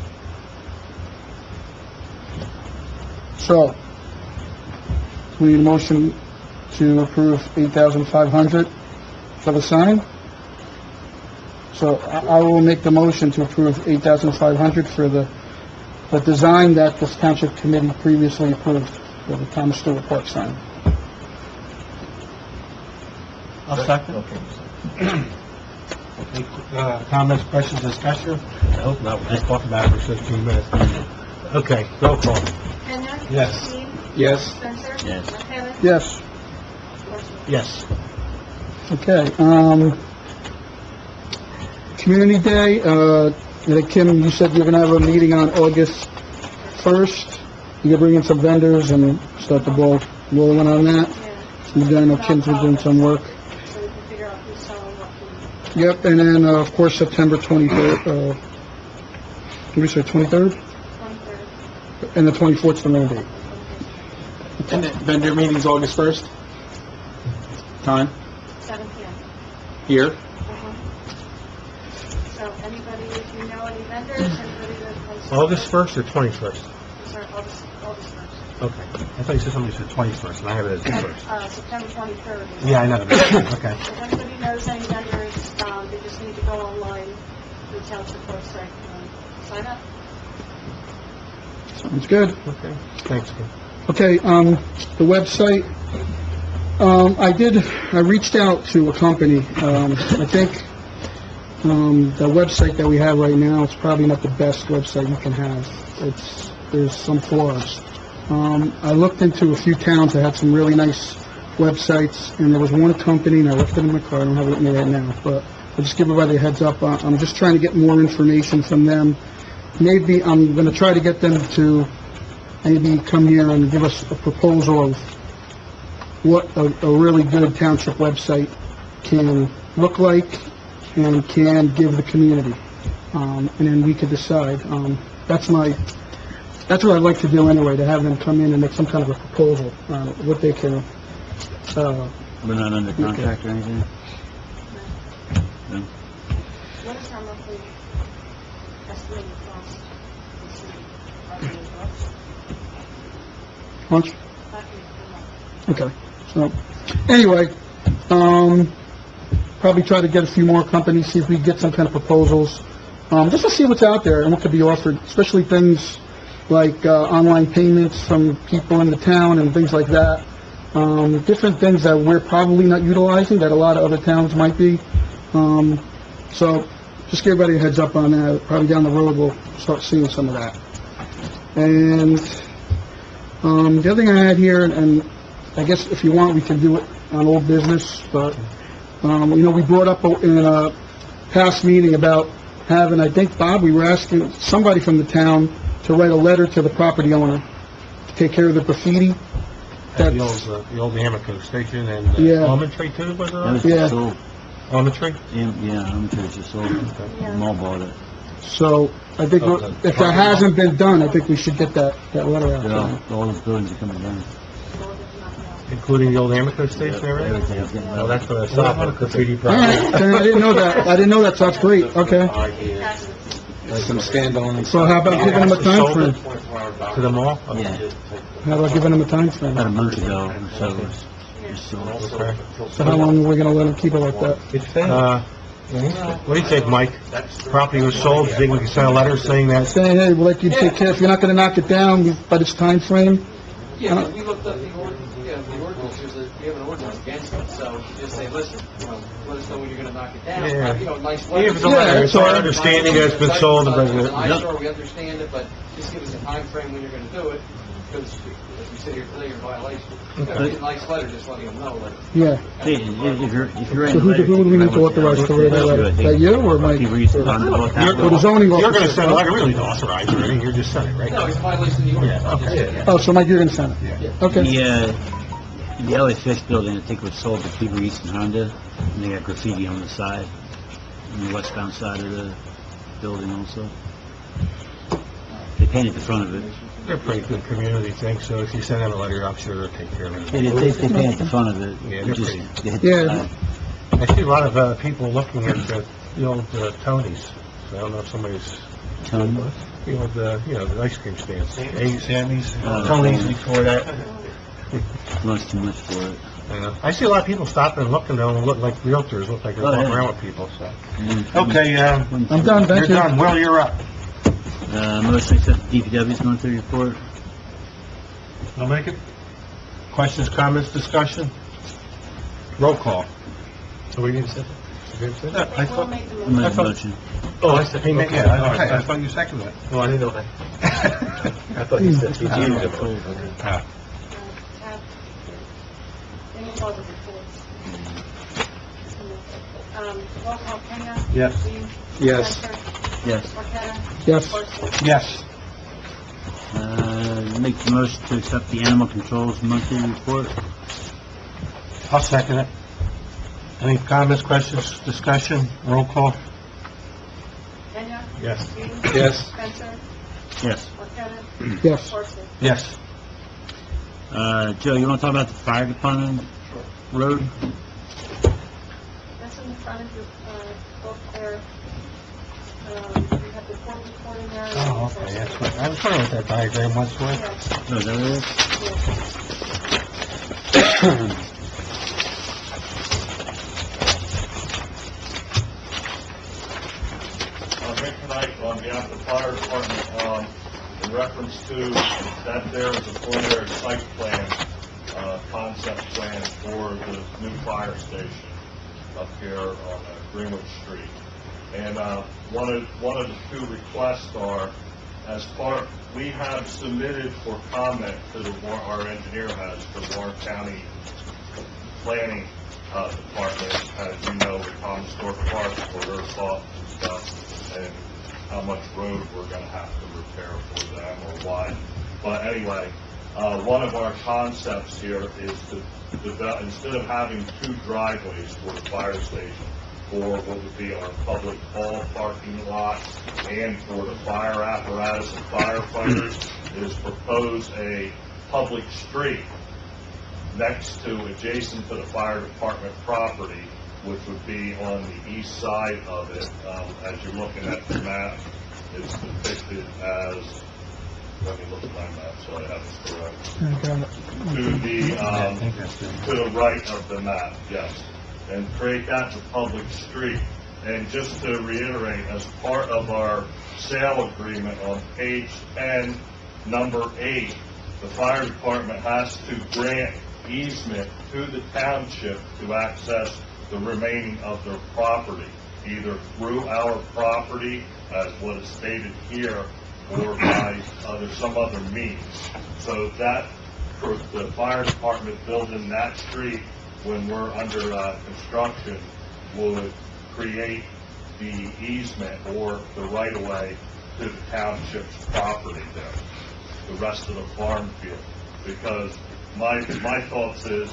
So, we need a motion to approve $8,500 for the sign. So I will make the motion to approve $8,500 for the design that this township committee previously approved for the Thomas Stewart Park sign. I'll second. Any comments, questions, discussion? I hope not, we'll just talk about it for 15 minutes. Okay, roll call. Kenya? Yes. Dean? Yes. Spencer? Yes. Kevin? Yes. Yes. Okay, Community Day, Kim, you said you're gonna have a meeting on August 1st. You're gonna bring in some vendors and start the ball rolling on that. Yeah. I know Kim's been doing some work. So we can figure out who's selling what. Yep, and then, of course, September 23rd, what did we say, 23rd? 23rd. And the 24th is the main date. And the vendor meeting's August 1st? Time? 7 p.m. Here? So anybody, if you know any vendors, anybody that wants to... August 1st or 21st? Sorry, August 1st. Okay. I thought you said somebody said 21st, and I have it as the 1st. September 23rd. Yeah, I know. Okay. If anybody knows any vendors, they just need to go online to the township website and sign up. Sounds good. Okay. Thanks, Kim. Okay, the website, I reached out to a company, I think, the website that we have right now, it's probably not the best website you can have. There's some flaws. I looked into a few towns that had some really nice websites, and there was one company, and I left it in my car, I don't have it with me right now, but I'll just give everybody a heads up. I'm just trying to get more information from them. Maybe I'm going to try to get them to maybe come here and give us a proposal of what a really good township website can look like and can give the community. And then we could decide. That's what I'd like to do anyway, to have them come in and make some kind of a proposal on what they can, We're not under contract or anything? No? What is our monthly estimated cost? lunch. Okay, so, anyway, probably try to get a few more companies, see if we can get some kind of proposals, just to see what's out there and what could be offered, especially things like, online payments from people in the town and things like that. Different things that we're probably not utilizing that a lot of other towns might be. So, just give everybody a heads up on that. Probably down the road, we'll start seeing some of that. And, the other thing I had here, and I guess if you want, we can do it on old business, but, we brought up in a past meeting about having, I think, Bob, we were asking somebody from the town to write a letter to the property owner to take care of the graffiti. At the old Amico station and Yeah. Elementary too, was it? That was Yeah. sold. Elementary? Yeah, I'm sure it's just sold. Mall bought it. So, I think, if that hasn't been done, I think we should get that letter out. All those buildings are coming down. Including the old Amico station and everything? Everything's getting Well, that's what I saw for the graffiti All right, project. then I didn't know that, so that's great, okay. Like some standalone. So how about giving them a time frame? To the mall? Yeah, How about giving them a time frame? about a month ago, so it's just sold. Okay. So how long are we gonna let them keep it like that? What do you think, Mike? Property was sold, think we can send a letter saying that? Saying, hey, we'd like you to take care, if you're not gonna knock it down by this time frame. Yeah, we looked up the ordinance, we have an ordinance against it, so just say, listen, let us know when you're gonna knock it down. Yeah. Nice Even if it's a letter, it's our understanding that it's been sold, Sure, but we understand it, but just give us a time frame when you're gonna do it, because if we sit here today, you're in violation. A nice letter, just letting them know, like, Yeah. Hey, if you're in So who do we need to authorize to read that letter? Is that you or Mike? People used to run about that. Or the zoning officer? you're gonna send a letter, we don't need to authorize or anything, you're just sending it, right? no, it's a violation of the ordinance. Okay. Oh, so Mike, you're gonna send it? Yeah. Okay. The LA Fish building, I think was sold to People East and Honda, and they got graffiti on the side, on the westbound side of the building also. They painted the front of it. They're a pretty good community thing, so if you send them a letter, I'm sure they'll take care of it. They painted the front of it. Yeah, It they're just- pretty- they hit the Yeah. side. I see a lot of people looking at the old Tony's, so I don't know if somebody's, Tony? the ice cream stands. Hey, Sammy's, Oh, Tony's okay. before that. Much too much for it. I see a lot of people stopping and looking, though, and look like realtors, look like they're Oh, walking yeah. around with people, so. Mm. Okay, I'm done, thank you're you. done. Will, you're up. Motion to accept the DPW's monthly report. I'll make it. Questions, comments, discussion? Roll call. So we need to set it? Yeah, I We'll thought, make the I motion. made a motion. oh, I said, I thought you seconded it. Oh, I didn't know that. I thought you said, you did it. Ah. Any other reports? Roll call, Kenya? Yes. Dean? Yes. Spencer? Yes. Marqueta? Yes. Horst? Yes. Make the motion to accept the Animal Control's monthly report. I'll second it. Any comments, questions, discussion? Roll call. Kenya? Yes. Dean? Yes. Spencer? Yes. Marqueta? Yes. Horst? Yes. Joe, you want to talk about the fire department road? That's in the front of your book there. We have the court report in there. Oh, okay, that's what, I was wondering what that diagram was for. Yes, No, is that what it is? yes. Here tonight on behalf of the fire department, in reference to that there is a preliminary site plan, concept plan for the new fire station up here on Greenwood Street. And one of the two requests are, we have submitted for comment to our engineer has, the Warren County Planning Department, as you know, the Thomas Store Park, for their thoughts and stuff, and how much road we're going to have to repair for them or why. But anyway, one of our concepts here is to develop, instead of having two driveways for the fire station, for what would be our public hall parking lot and for the fire apparatus and firefighters, is propose a public street next to, adjacent to the fire department property, which would be on the east side of it. As you're looking at the map, it's depicted as, let me look at my map so I have it correct. I got it. To the right of the map, yes. And create that as a public street. And just to reiterate, as part of our sale agreement on page 10, number 8, the fire department has to grant easement to the township to access the remaining of their property, either through our property, as what is stated here, or by some other means. So that, for the fire department building that street, when we're under construction, would create the easement or the right-of-way to the township's property there, the rest of the farm field. Because my thoughts is,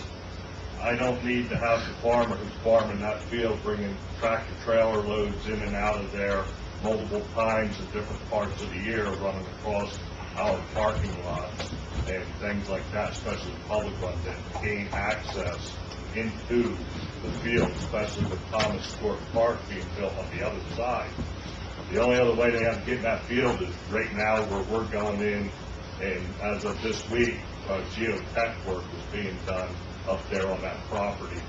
I don't need to have the farmer who's farming that field bringing tractor trailer loads in and out of there multiple times at different parts of the year, running across our parking lots and things like that, especially public ones, that gain access into the field, especially with Thomas Stewart Park being built on the other side. The only other way they have to get in that field is right now where we're going in, and as of this week, geotech work is being done up there on that property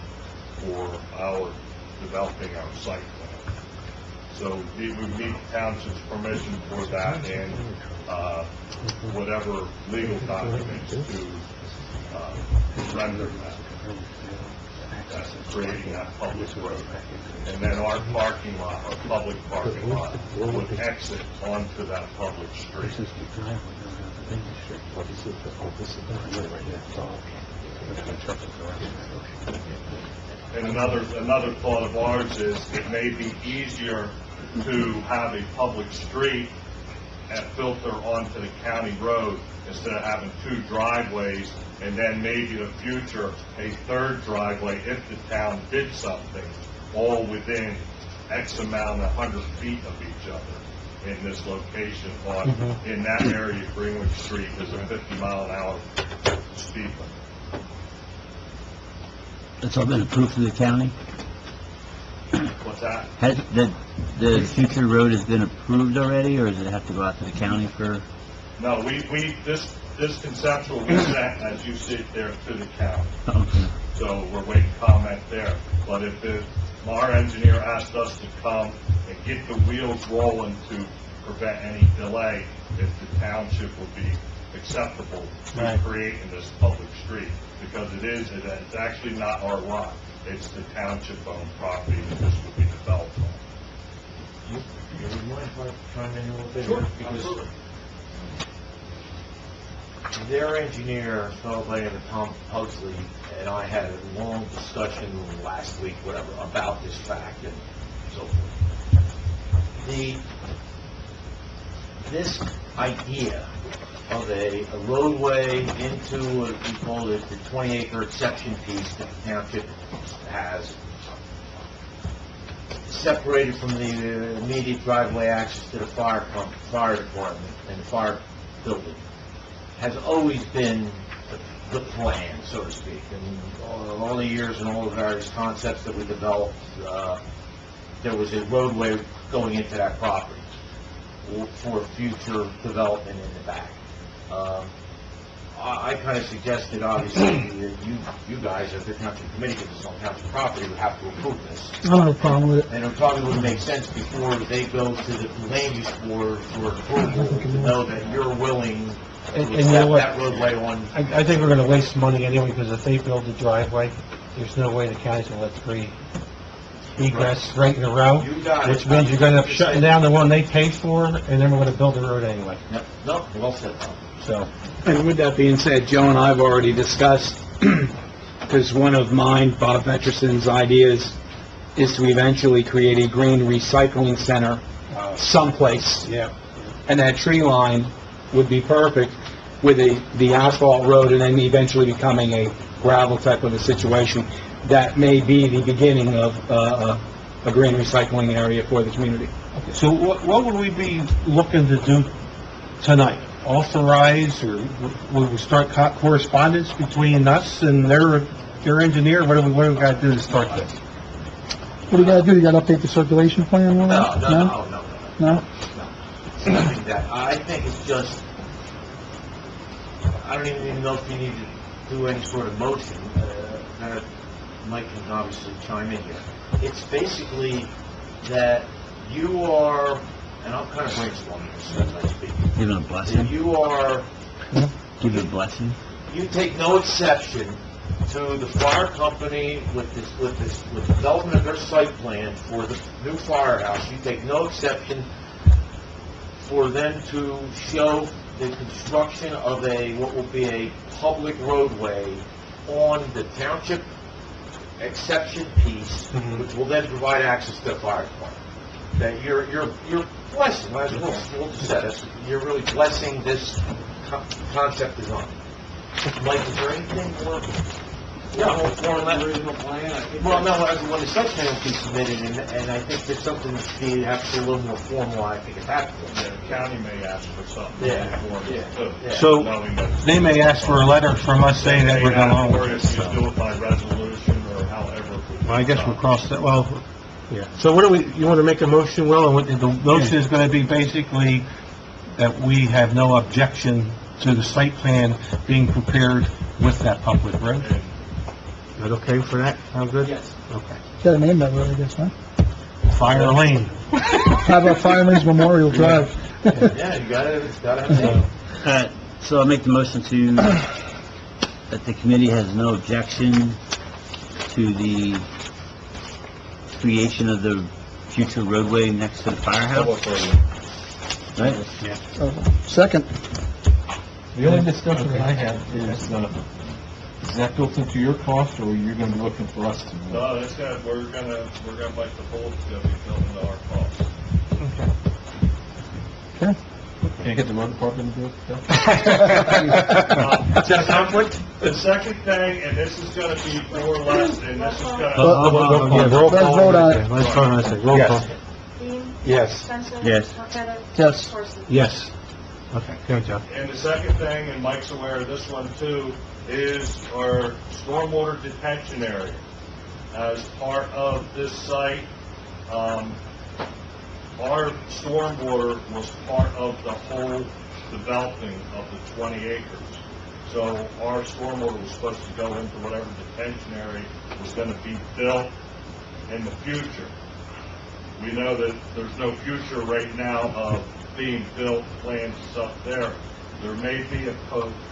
for our developing our site plan. So we need the township's permission for that and whatever legal documents to render that. That's creating that public road. And then our parking lot, our public parking lot, would exit onto that public street. And another thought of ours is it may be easier to have a public street and filter onto the county road instead of having two driveways, and then maybe in the future a third driveway if the town did something, all within X amount of 100 feet of each other in this location on in that area of Greenwich Street. There's a 50-mile-an-hour speed limit. That's all been approved through the county? What's that? Has the future road has been approved already, or does it have to go out to the county for? No, this conceptual was sent, as you see it there, to the county. Okay. So we're waiting comment there. But if our engineer asked us to come and get the wheels rolling to prevent any delay, if the township would be acceptable to creating this public street, because it's actually not our lot. It's the township-owned property that this would be developed on. You mind if I chime in a little bit? Sure, Because absolutely. their engineer, a fellow by the name of Tom Pugsley, and I had a long discussion last week, whatever, about this fact and so forth. This idea of a roadway into what we call it the 20-acre exception piece that the township has, separated from the immediate driveway access to the fire department and the fire building, has always been the plan, so to speak. And all the years and all the various concepts that we developed, there was a roadway going into that property for future development in the back. I kind of suggested, obviously, that you guys, as the township committee, because it's on township property, would have to approve this. I don't have a problem with it. And it probably would make sense before they go to the land use board for approval to know that you're willing to And you know accept what? that roadway on. I think we're gonna waste money anyway, because if they build the driveway, there's no way the county's gonna let three egress right in a row, You got it. which means you're gonna end up shutting down the one they paid for, and then we're gonna build the road anyway, No, well said, Tom. so. And with that being said, Joe and I have already discussed, because one of mine, Bob Vetterson's ideas, is to eventually create a green recycling center someplace. Yeah. And that tree line would be perfect with the asphalt road and then eventually becoming a gravel type of a situation. That may be the beginning of a green recycling area for the community. So what would we be looking to do tonight? Authorize, or will we start correspondence between us and their engineer? What do we got to do to start this? What do you gotta do? You gotta update the circulation plan and all that? No. It's nothing that, I think it's just, I don't even know if you need to do any sort of motion. Mike can obviously chime in here. It's basically that you are, and I'm kind of brainstorming this as I speak. Give it a blessing? You are, Give it a blessing? you take no exception to the fire company with the development of their site plan for the new firehouse. You take no exception for them to show the construction of what will be a public roadway on the township exception piece, which will then provide access to the fire department. That you're blessing, as we'll just say this, you're really blessing this concept design. Mike, is there anything more Yeah, original plan. Well, no, when the site plan will be submitted, and I think there's something that you have to be a little more formal, I think at that point. The county may ask for something. Yeah, more yeah, too, yeah. So, knowing that- they may ask for a letter from us saying that we're They ask for going it if you do it by resolution or however. Well, I guess we'll cross that, well, yeah. So what do we, you want to make a motion, Will? And what, the motion is going to be basically that we have no objection to the site plan being prepared with that public road? Is that okay for that? Sound good? Yes. Okay. Gotta name that road, I guess, huh? Fire Lane. How about Fireman's Memorial Drive? Yeah, you gotta, it's gotta have a name. So I'll make the motion that the committee has no objection to the creation of the future roadway next to the firehouse, right? Second. The only discussion that I have is that built into your cost, or you're gonna be looking for us to? No, that's good, we're gonna bite the bullet, it's gonna be built into our cost. Okay. Can you get the road department to do it? Is that a conflict? The second thing, and this is gonna be more or less, and this is gonna... Yeah, roll Let's call. vote on it. Let's vote on it. Roll call. Dean? Yes. Spencer? Yes. Marqueta? Yes. Horstman? Yes. Okay, go, Joe. And the second thing, and Mike's aware of this one too, is our stormwater detention area. As part of this site, our stormwater was part of the whole developing of the 20 acres. So our stormwater was supposed to go into whatever detention area was going to be built in the future. We know that there's no future right now of being built, plans and stuff there. There may be a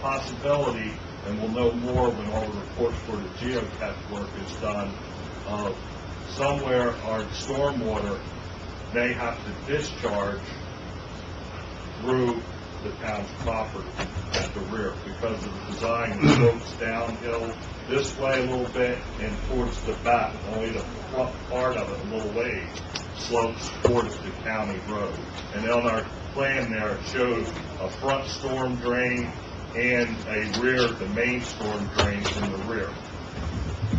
possibility, and we'll know more when all the reports for the geotech work is done, of somewhere our stormwater may have to discharge through the town's property at the rear because of the design. It slopes downhill this way a little bit and towards the back. Only the front part of it, a little ways, slopes towards the county road. And on our plan there, it shows a front storm drain and a rear, the main storm drain in the rear.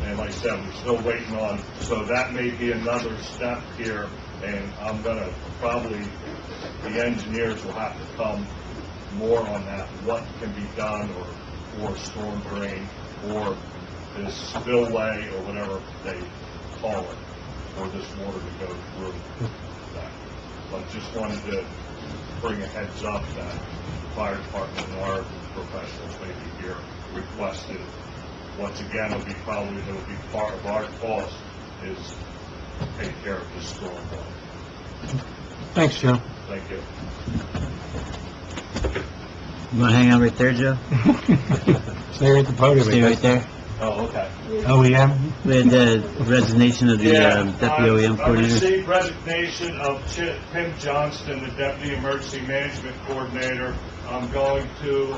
And like I said, we're still waiting on, so that may be another step here, and I'm gonna probably, the engineers will have to come more on that, what can be done, or for storm drain, or this spillway, or whatever they call it, for this water to go through that. But just wanted to bring a heads up that the fire department and our professionals may be here requested. Once again, it'll be part of our cost is to take care of this storm water. Thanks, Joe. Thank you. You wanna hang out right there, Joe? Stay right at the podium. Stay right there. Oh, okay. OEM? We had the resignation of the deputy OEM I coordinator. received resignation of Tim Johnston, the Deputy Emergency Management Coordinator. I'm going to,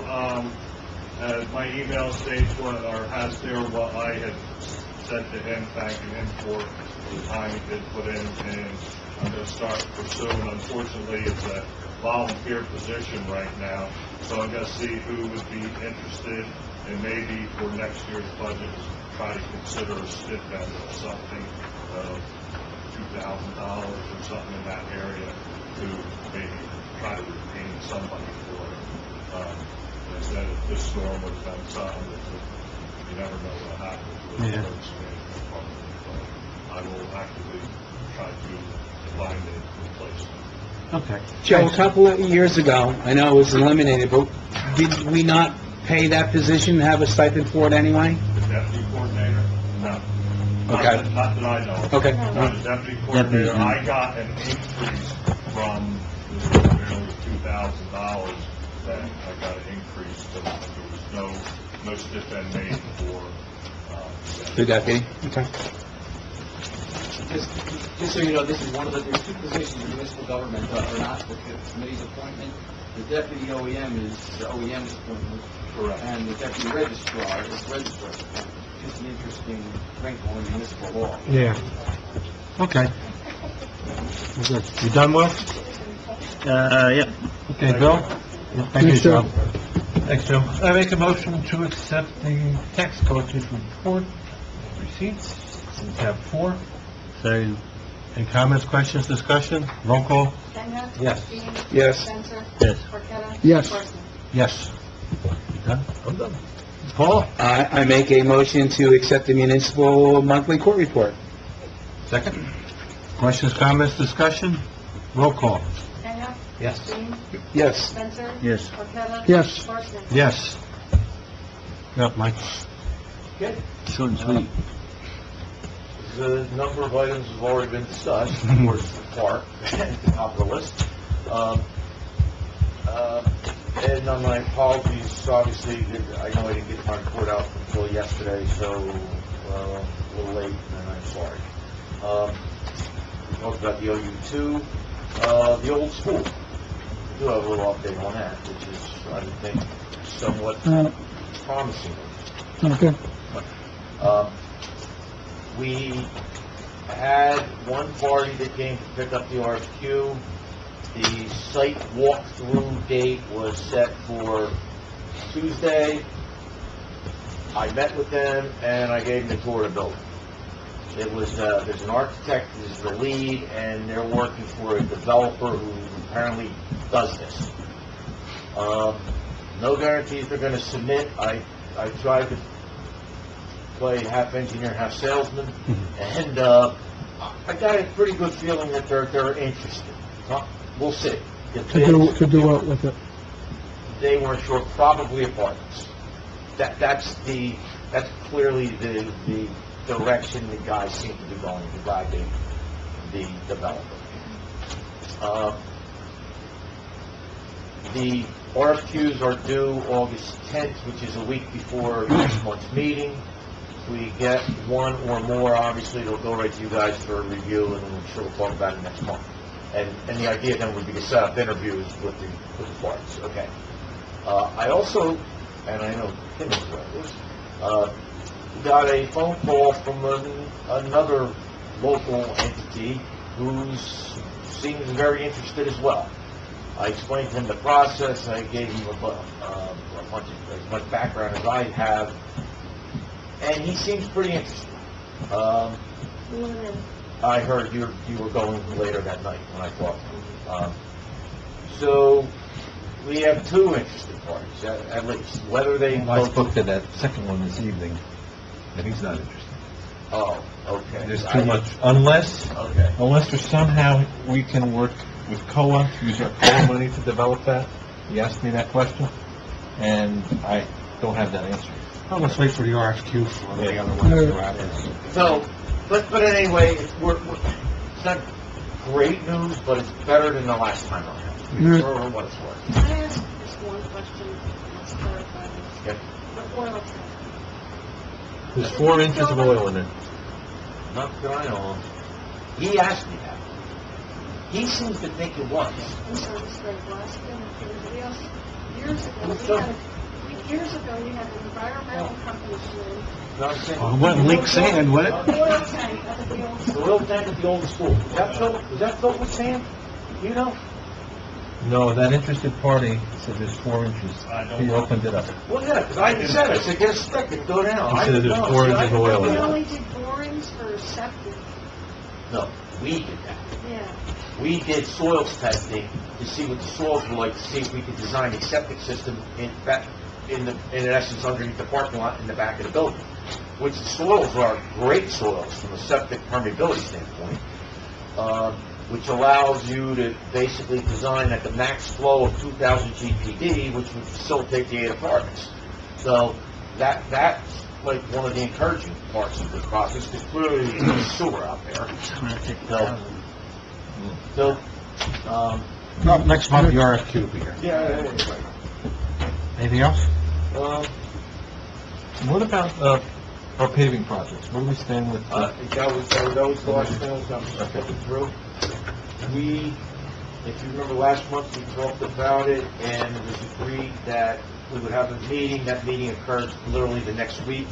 as my email states has there what I had sent to him, thanking him for the time he did put in, and I'm going to start pursuing. Unfortunately, it's a volunteer position right now, so I'm going to see who would be interested, and maybe for next year's budget, try to consider a stipend of something, $2,000 or something in that area to maybe try to retain somebody for it. Instead of this storm was done something, you never know what happens with the emergency management department. But I will actively try to find a replacement. Okay. Joe, a couple of years ago, I know it was eliminated, but did we not pay that position, have a stipend for it anyway? The deputy coordinator? No. Okay. Not that I know of. Okay. No, the deputy coordinator, I got an increase from nearly $2,000 that I got an increase, so there was no stipend made for, The deputy? Okay. Just so you know, this is one of there's two positions in municipal government that are not the committee's appointment. The deputy OEM is the OEM's appointment. Correct. And the deputy registrar is registrar's appointment. Just an interesting wrinkle in municipal law. Yeah. Okay. Good. You done, Will? Yep. Okay, Bill? Thank you, Joe. Thanks, Joe. I make a motion to accept the tax collector's report, receipts, since tab 4. Second. Any comments, questions, discussion? Roll call? Kenya? Yes. Dean? Yes. Spencer? Yes. Marqueta? Yes. Horstman? Yes. You done? I'm done. Paul? I make a motion to accept the municipal monthly court report. Second. Questions, comments, discussion? Roll call? Kenya? Yes. Dean? Yes. Spencer? Yes. Marqueta? Yes. Horstman? Yes. Yep, Mike. Okay. Short and sweet. The number of items have already been discussed, of course, the park, at the top of the list. And on my apologies, obviously, I know I didn't get my report out until yesterday, so a little late, and I'm sorry. We talked about the OU2, the old school. We do have a little update on that, which is, I would think, somewhat promising. Okay. We had one party that came to pick up the RFQ. The site walkthrough date was set for Tuesday. I met with them and I gave them the tour of the building. It was, there's an architect who's the lead, and they're working for a developer who apparently does this. No guarantees they're going to submit. I tried to play half engineer, half salesman, and I got a pretty good feeling that they're interested. We'll see. To do what with it? They weren't sure. Probably apartments. That's clearly the direction the guys seem to be going. The guy, the developer. The RFQs are due August 10th, which is a week before next month's meeting. If we get one or more, obviously, it'll go right to you guys for a review, and I'm sure we'll talk about it next month. And the idea then would be to set up interviews with the parties. Okay. I also, and I know Kim is aware of this, got a phone call from another local entity who seems very interested as well. I explained to him the process. I gave him as much background as I have, and he seems pretty interested. I heard you were going later that night when I talked to him. So we have two interested parties, at least. Whether they I spoke to that second one this evening, and he's not interested. Oh, okay. There's too much, unless Okay. there's somehow we can work with COA, use our COA money to develop that. He asked me that question, and I don't have that answer. Well, let's wait for the RFQ for the other ones to go out. So, but anyway, it's not great news, but it's better than the last time around. For what it's worth. Can I ask just one question? Let's clarify this. Yep. The oil tank. There's 4 inches of oil in there. Not that I know of. He asked me that. He seems to think it was. I'm sorry, this is very last thing. Anybody else? Years ago, we had an environmental company You know what I'm saying? Oh, what, leak sand, what? an oil tank at the old The oil tank at the old school. Was that filled with sand? You know? No, that interested party said there's 4 inches. He opened it up. Well, yeah, because I said it. I said, get a stick and go down. He said there's 4 inches of oil in We it. only did borings for septic. No, we did that. Yeah. We did soils testing to see what the soils were like, to see if we could design a septic system in essence underneath the parking lot in the back of the building. Which the soils are great soils from a septic permeability standpoint, which allows you to basically design at the max flow of 2,000 GPD, which would facilitate the 8 apartments. So that's like one of the encouraging parts of the process, because clearly there's no sewer out there. So, Next month, the RFQ will be here. yeah. Anything else? What about our paving projects? Where do we stand with I think that was the last thing I was going to step through. If you remember last month, we talked about it, and it was agreed that we would have a meeting. That meeting occurred literally the next week.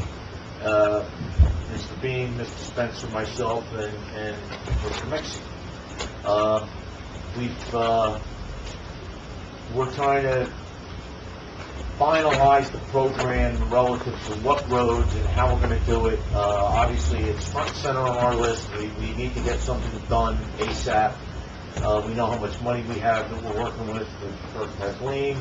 Mr. Bean, Mr. Spencer, myself, and Mr. Mexican. We're trying to finalize the program relative to what roads and how we're going to do it. Obviously, it's front and center on our list. We need to get something done ASAP. We know how much money we have that we're working with for Kathleen.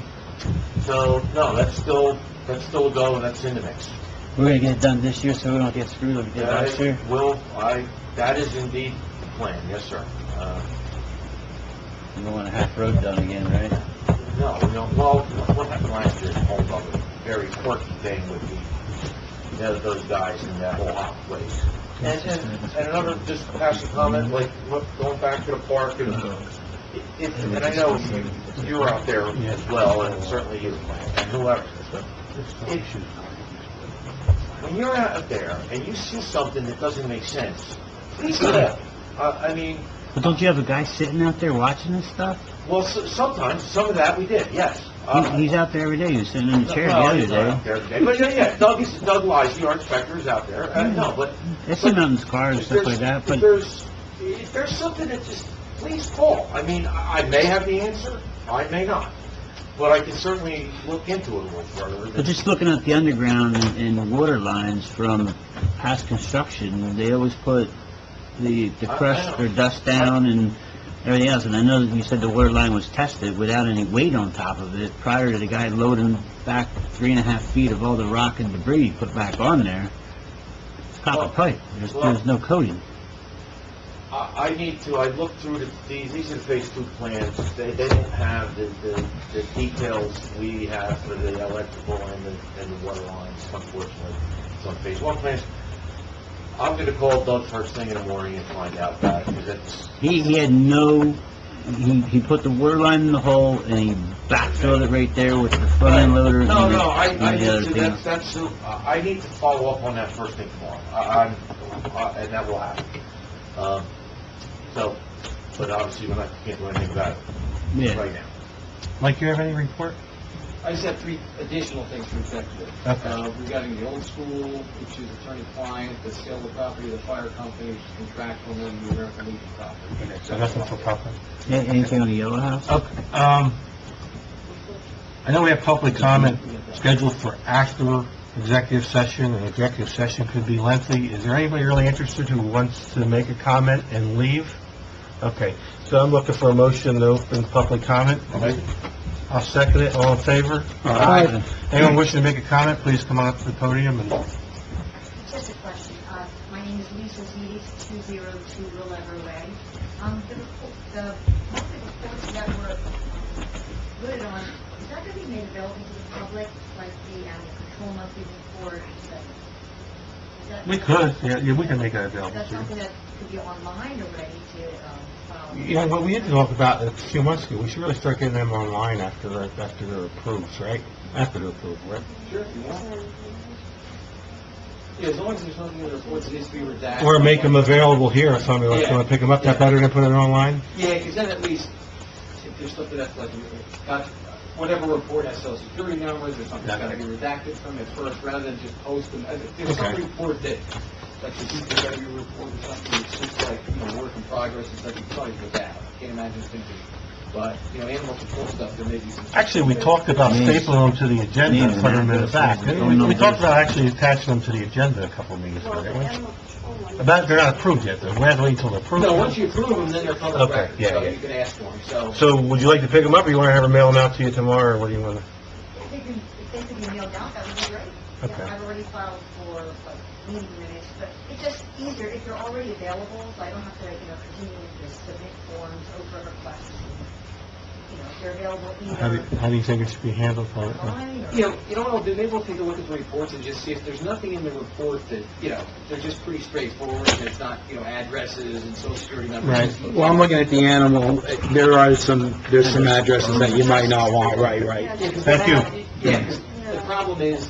So, no, that's still a go, and that's in the mix. We're gonna get it done this year so we don't get screwed like we did last year. That is indeed the plan, yes, sir. We don't want a half road done again, right? No, we don't. Well, what happened last year is a whole other very quirky thing with those guys in that whole place. And another just passing comment, like going back to the park, and I know you're out there as well, and certainly you and whoever. When you're out there and you see something that doesn't make sense, please call. I mean. But don't you have a guy sitting out there watching this stuff? Well, sometimes, some of that we did, yes. He's out there every day. He was sitting in the chair the other day. But yeah, Doug Wise, our inspector, is out there. No, but I see him out in his car and stuff like that. But if there's something that just, please call. I mean, I may have the answer, I may not, but I can certainly look into it a little further. But just looking at the underground and water lines from past construction, they always put the crust or dust down and everything else. And I know that you said the water line was tested without any weight on top of it prior to the guy loading back 3.5 feet of all the rock and debris put back on there. It's copper pipe. There's no coating. I looked through these are phase 2 plans. They don't have the details we have for the electrical and the water lines, unfortunately. It's on phase 1 plans. I'm going to call Doug first thing in the morning and find out that. He had no, he put the water line in the hole and he backfilled it right there with the front end loader. I need to follow up on that first thing tomorrow. And that will happen. But obviously we can't do anything about it right now. Mike, you have any report? I just have 3 additional things to executive. Okay. Regarding the old school, which is attorney-client, the sale of the property, the fire company, which is contractual, and then the American Legion property. Okay, so nothing for property. Anything on the Yellow House? Okay. I know we have public comment scheduled for after executive session, and executive session could be lengthy. Is there anybody really interested who wants to make a comment and leave? Okay, so I'm looking for a motion to open public comment. I'll second it. All in favor? Aye. Anyone wishing to make a comment, please come on up to the podium. And Just a question. My name is Lisa Z's, 202 River Way. The monthly reports that were voted on, is that going to be made available to the public, like the animal control monthly report? we could, yeah, we can make that available. That's something that could be online already to file? Yeah, what we had to talk about a few months ago, we should really start getting them online after they're approved, right? After they're approved, right? Sure, if you want. Yeah, as long as there's nothing in the reports that needs to be redacted. Or make them available here if somebody wants to pick them up. That better than putting it online? Yeah, because then at least, if there's something that's like, whatever report has social security numbers or something that's got to be redacted from it first, rather than just post them. If there's some report that, like the DPW report or something, it's just like, work in progress, it's like, you can always go down. I can't imagine things. But, animal control stuff, there may be some... Actually, we talked about stapling them to the agenda and putting them in the back. We talked about actually attaching them to the agenda a couple of meetings ago, didn't we? They're not approved yet, though. We have to wait until they're approved. No, once you approve them, then they're public record, so yeah. you can ask for them, So would you like to pick them up, or you want to have them mail them out to you tomorrow, or what do you want to... If they could be mailed out, that would be great. Okay. I've already filed for, meeting minutes, but it's just easier if they're already available, so I don't have to, continue to submit forms, over requests. If they're available either How do you think it should be handled? online or... you know what I'll do, maybe we'll take a look at the reports and just see if there's nothing in the report that, they're just pretty straightforward, and it's not, addresses and social security numbers. Right. Well, I'm looking at the animal. There's some addresses that you might not want. Right. Thank you. Yeah, 'cause the problem is,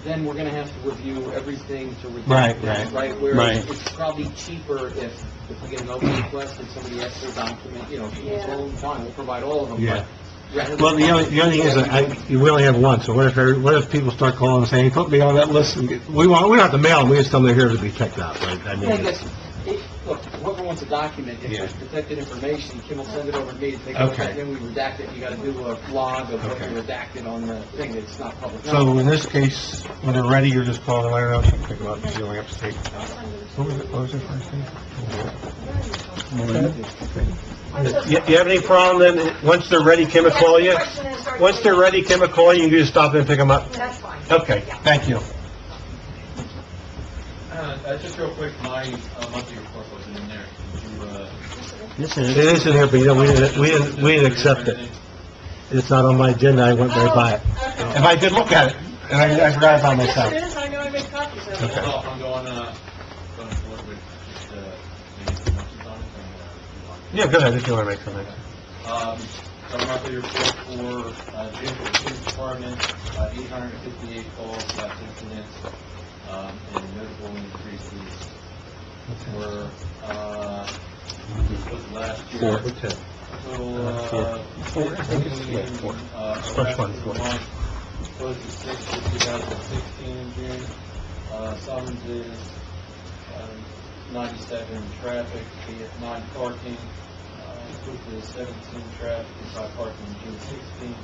then we're going to have to review everything to redact it, right? Whereas it's probably cheaper if we get an open request and somebody asks for a document, fine, we'll provide all of them. Yeah. But Well, the only thing is that we only have one, so what if people start calling and saying, put me on that list? We don't have to mail them, we just tell them they're here to be checked out, right? I guess, look, whoever wants a document, if Yeah. there's protected information, Kim will send it over to me to take a look Okay. at, and then we redact it, you gotta do a log of what Okay. you redacted on the thing, it's not public. So in this case, when they're ready, you're just calling them, I don't know, something about dealing upstate. What was it first name? You have any problem then, once they're ready, Kim will call you? Once they're ready, Kim will call you, you can just stop in and pick them up? That's fine. Okay, thank you. Just real quick, my monthly report wasn't in there. Did you, It is in here, but you know, we didn't accept it. It's not on my agenda, I went right by it. And I did look at it, and I forgot about myself. Yes, it is, I know, I made copies of it. Okay. well, I'm going forward with just, maybe some mentions on it. Yeah, go ahead, if you want to make something. So monthly report for, June for the police department, 858 calls, incidents, and notable increases were, was last year. Total, First one, four. Close to 6 for 2016 in June. Summonses, 97 traffic, 9 parking, equal to 17 traffic and 5 parking in June 16.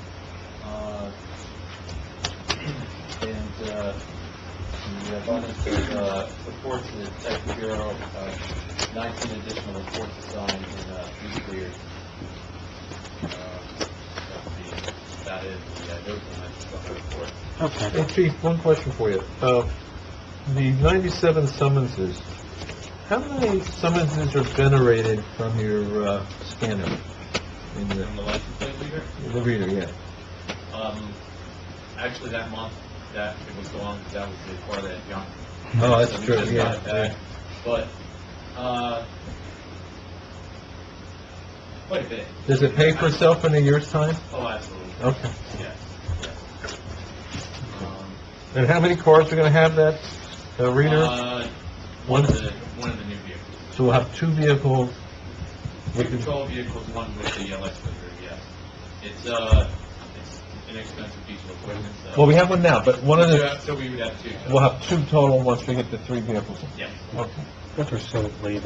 And the abundance of reports to the Detective Bureau, 19 additional reports assigned in each year. That is the documents of the report. Okay. Hey, Chief, one question for you. The 97 summonses, how many summonses are generated from your scanner? In And the license plate reader, the reader, yeah. actually that month that it was gone, that was the part that young. Oh, that's So we true, just yeah, got it back. But, quite a bit. Does it pay for itself in a year's time? Oh, absolutely. Okay. Yes. And how many cars are going to have that reader? One of the new vehicles. So we'll have 2 vehicles. Two patrol vehicles, one with the electric reader, yes. It's inexpensive piece of equipment, so. Well, we have one now, but one of the, So we would have 2. we'll have 2 total once we get the 3 vehicles. Yes. Okay. Interestingly,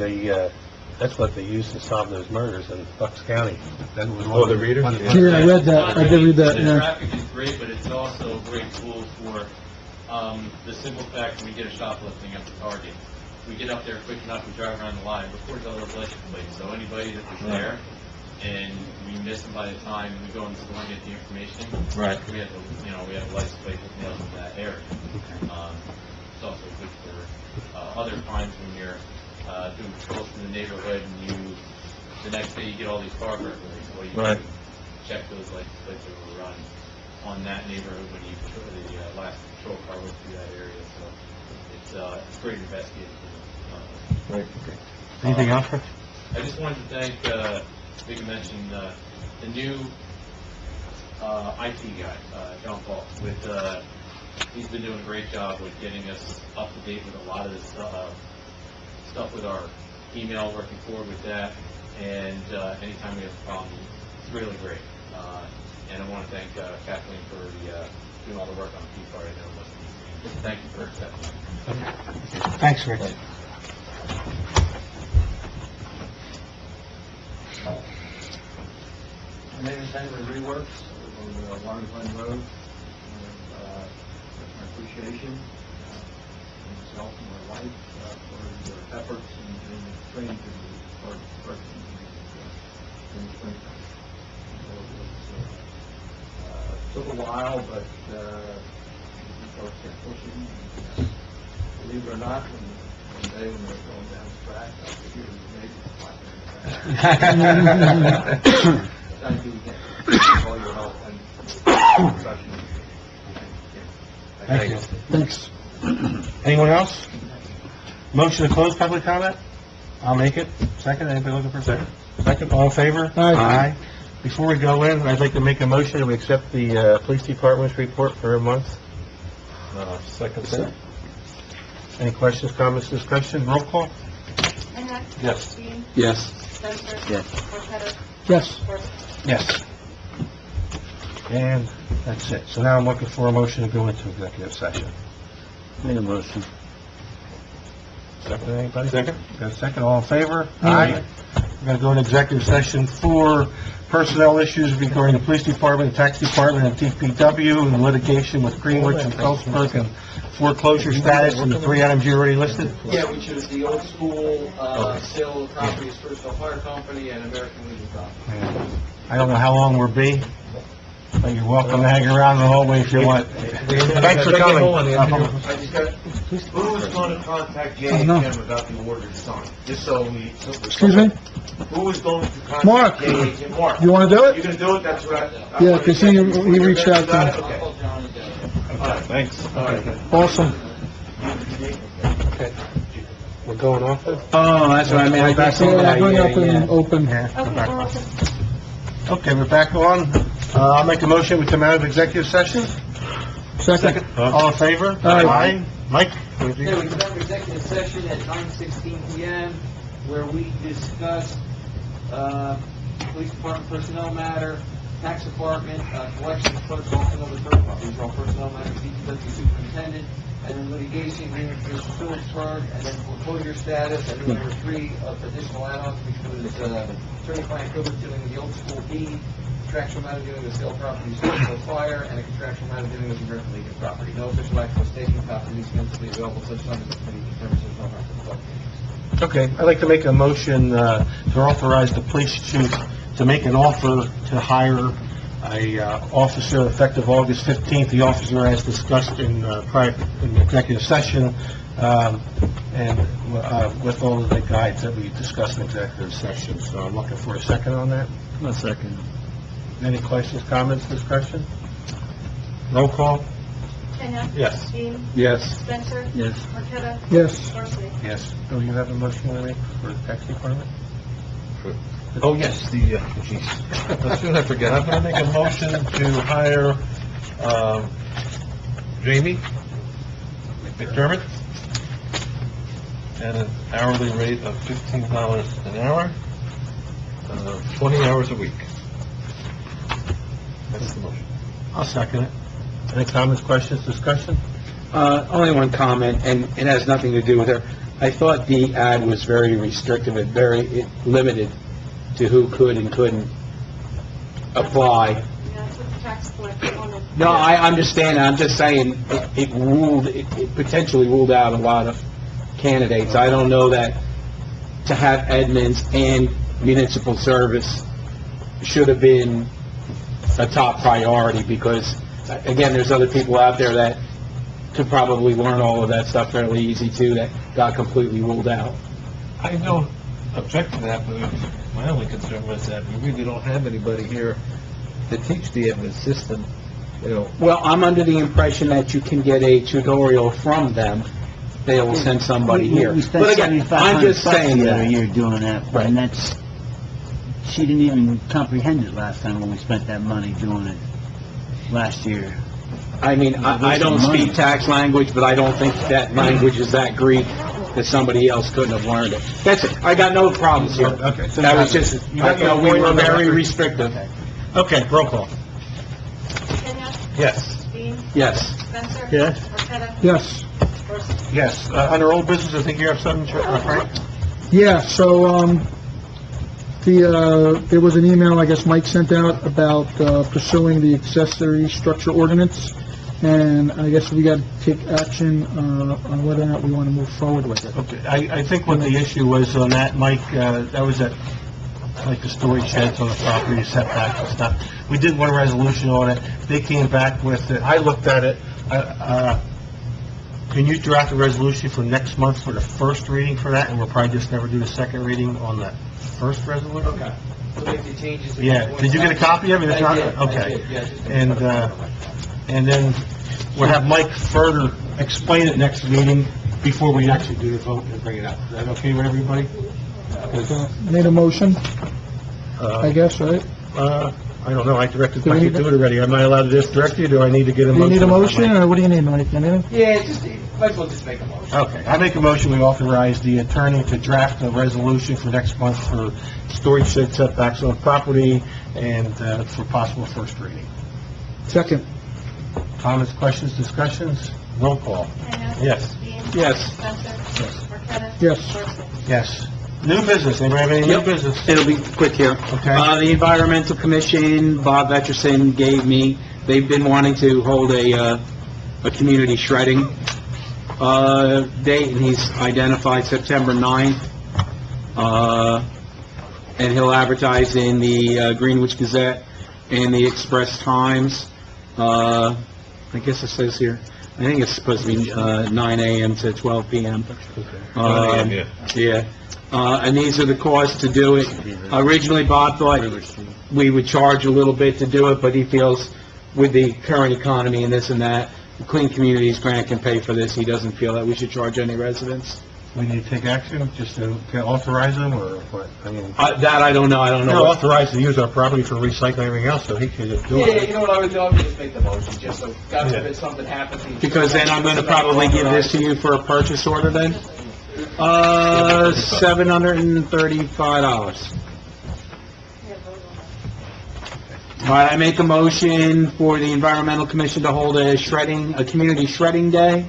that's what they used to solve those murders in Bucks County. That was Oh, the reader? Yeah, I read that, I did read that, The yeah. traffic is great, but it's also a great tool for, the simple fact that we get a shoplifting at the target. We get up there quick enough, we drive around the line, record all those license plates, so anybody that was there, and we miss them by the time we go in the store and get the information. Right. We have we have a license plate that's nailed in that area. It's also good for, other times when you're, doing patrols in the neighborhood and the next day you get all these car burglaries, well, you Right. can check those license plates that were run on that neighborhood when you patrol the, last patrol car went through that area, so it's great investigative. Right. Anything else, Rich? I just wanted to thank, Vic mentioned, the new, IT guy, John Paul, with, he's been doing a great job with getting us up to date with a lot of this, stuff with our email, working forward with that, and, anytime we have a problem, it's really great. And I want to thank, Kathleen for doing all the work on the key part. I know it wasn't easy. Thank you for accepting it. Thanks, Rich. My name is Henry Reworks, on Warren Glen Road. My appreciation, myself and my wife, for your efforts in training to start working in the springtime. So it took a while, but folks kept pushing. Believe it or not, one day when we were going down the track, I figured maybe it's like Thank you again for all your help and professional. Thank you. Thanks. Anyone else? Motion to close public comment? I'll make it. Second, anybody looking for a second? Second, all in favor? Aye. Before we go in, I'd like to make a motion that we accept the police department's report for a month. Second, sir. Any questions, comments, discussion? Roll call? Annette? Yes. Dean? Yes. Spencer? Yes. Marqueta? Yes. Horst? Yes. And that's it. So now I'm looking for a motion to go into executive session. Made a motion. Second, anybody? Second. Got a second, all in favor? Aye. We're gonna go into executive session for personnel issues regarding the police department, the tax department, and DPW, and litigation with Greenwich and Phillipsburg, and foreclosure status, and the 3 items you already listed? Yeah, we chose the old school, sale of properties, First Fire Company, and American Legion property. I don't know how long we'll be, but you're welcome to hang around the hallway if you want. Thanks for coming. I just got, who was going to contact Jay and Kim about the order to sign? Just so we... Excuse me? Who was going to contact Mark. Jay and Kim? Mark. You want to do You it? gonna do it? That's right. Yeah, because he reached out to him. Okay. All right, thanks. All right. Awesome. Okay. We're going off it? Oh, that's what I mean. I thought so. Yeah, bring up and open. Yeah. Okay, we're back on. I'll make a motion, we come out of executive session. Second. All in favor? Aye. Mike? Yeah, we conducted executive session at 9:16 PM, where we discussed, police department personnel matter, tax department, collection clerk, also other third parties, all personnel matters, DPW superintendent, and then litigation agreement for Mr. Phillipsburg, and then foreclosure status, and then number 3 of additional add-ons, which was, attorney-client privilege dealing with the old school deed, contractual matter dealing with sale properties, for fire, and a contractual matter dealing with American Legion property. No official action was taken, copy of these minutes will be available such time as the committee determines there's no harm to the public. Okay, I'd like to make a motion to authorize the police chief to make an offer to hire a officer effective August 15th. The officer, as discussed in executive session, and with all of the guides that we discussed in executive session. So I'm looking for a second on that. A second. Any questions, comments, discussion? Roll call? Kenya? Yes. Dean? Yes. Spencer? Yes. Marqueta? Yes. Marcy? Yes. Do you have a motion to make for the tax department? Oh, yes, as soon as I forget, I'm gonna make a motion to hire, Jamie Mcdermott at an hourly rate of $15 an hour, 20 hours a week. That's the motion. I'll second it. Any comments, questions, discussion? Only one comment, and it has nothing to do with her. I thought the ad was very restrictive and very limited to who could and couldn't apply. Yeah, that's what the tax collector wanted. No, I understand. I'm just saying it potentially ruled out a lot of candidates. I don't know that to have admins and municipal service should have been a top priority because, again, there's other people out there that could probably learn all of that stuff fairly easy too that got completely ruled out. I don't object to that, but my only concern was that we really don't have anybody here to teach the admin system, you know. Well, I'm under the impression that you can get a tutorial from them. They will send somebody here. We spent But again, I'm just saying the other that. year doing that, Right. and that's, she didn't even comprehend it last time when we spent that money doing it last year. I mean, I don't speak tax language, but I don't think that language is that Greek that somebody else couldn't have learned it. That's it. I got no problems here. Okay. so That was just, I thought we were very restrictive. Okay, roll call. Kenya? Yes. Dean? Yes. Spencer? Yes. Marqueta? Yes. Marcy? Yes. Under old business, I think you have something, Frank? Yeah, so, there was an email, I guess Mike sent out about pursuing the accessory structure ordinance, and I guess we got to take action on whether or not we want to move forward with it. Okay, I think what the issue was on that, Mike, that was at, like, the storage sheds on the property, setback and stuff. We did one resolution on it. They came back with it. I looked at it. Can you draft a resolution for next month for the first reading for that, and we'll probably just never do the second reading on that first resolution? Okay. So make the changes. Yeah, did you get a copy of it? If not, okay. And then we'll have Mike further explain it next meeting before we actually do the vote and bring it up. Is that okay with everybody? Made a motion, I guess, right? I don't know, I directed Mike to do it already. Am I allowed to just direct you, or do I need to get a Do motion? you need a motion, or what do you need, Mike? You need it? Yeah, just, might as well just make a motion. Okay, I make a motion, we authorize the attorney to draft a resolution for next month for storage shed setbacks on property and for possible first reading. Second. Comments, questions, discussions? Roll call. Kenya? Yes. Dean? Yes. Spencer? Marqueta? Yes. Horst. Yes. New business, anybody have any new Yep. business? It'll be quick here. Okay. The Environmental Commission, Bob Etcherson gave me, they've been wanting to hold a community shredding, date, and he's identified September 9th. And he'll advertise in the Greenwich Gazette and the Express Times. I guess it says here, I think it's supposed to be 9 a.m. to 12 p.m. Yeah. And these are the costs to do it. Originally, Bob thought we would charge a little bit to do it, but he feels with the current economy and this and that, the Clean Communities Grant can pay for this. He doesn't feel that we should charge any residents. We need to take action, just to authorize them, or what? I mean, That I don't know. I don't know. we're authorized to use our property for recycling and everything else, so he could just do Yeah, it. you know what I would do? I would just make the motion, just so, God Yeah. forbid something happens. Because then I'm going to probably give this to you for a purchase order then. $735. Yeah, vote on it. All right, I make a motion for the Environmental Commission to hold a community shredding day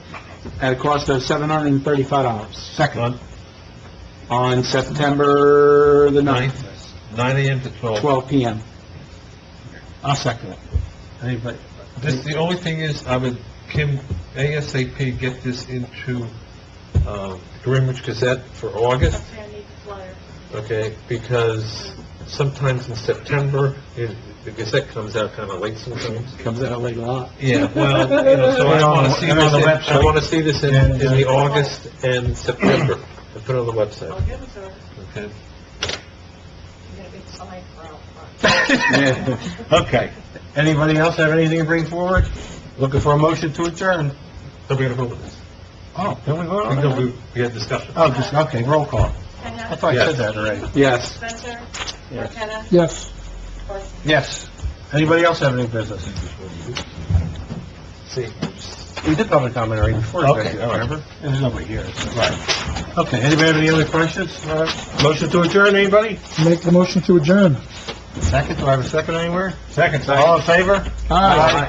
at a cost of $735 Second. on September the 9th, 9 a.m. to 12. 12 p.m. I'll second it. Anybody? The only thing is, I would, Kim, ASAP, get this into Greenwich Gazette for August, Okay, I need the flyer. okay? Because sometimes in September, the Gazette comes out kind of late sometimes. Comes out like a lot. Yeah, well, so I want to see And on the this, website. I want to see this in And, the August and September, and put it on the I'll website, give it to her. okay? You got a big sign for out front. Okay. Anybody else have anything to bring forward? Looking for a motion to adjourn? So we're going to vote on this. Oh, then we vote on No, it? we had discussion. Oh, just, okay, roll call. I Kenya? thought I Yes. said that already. Yes. Spencer? Yes. McKenna? Yes. Horst. Yes. Anybody else have any business? See, We did public comment already before. Okay, all right. Remember? There's nobody here. Right. Okay, anybody have any other questions? Motion to adjourn, anybody? Make the motion to adjourn. Second, do I have a second anywhere? Second. All in favor? Aye.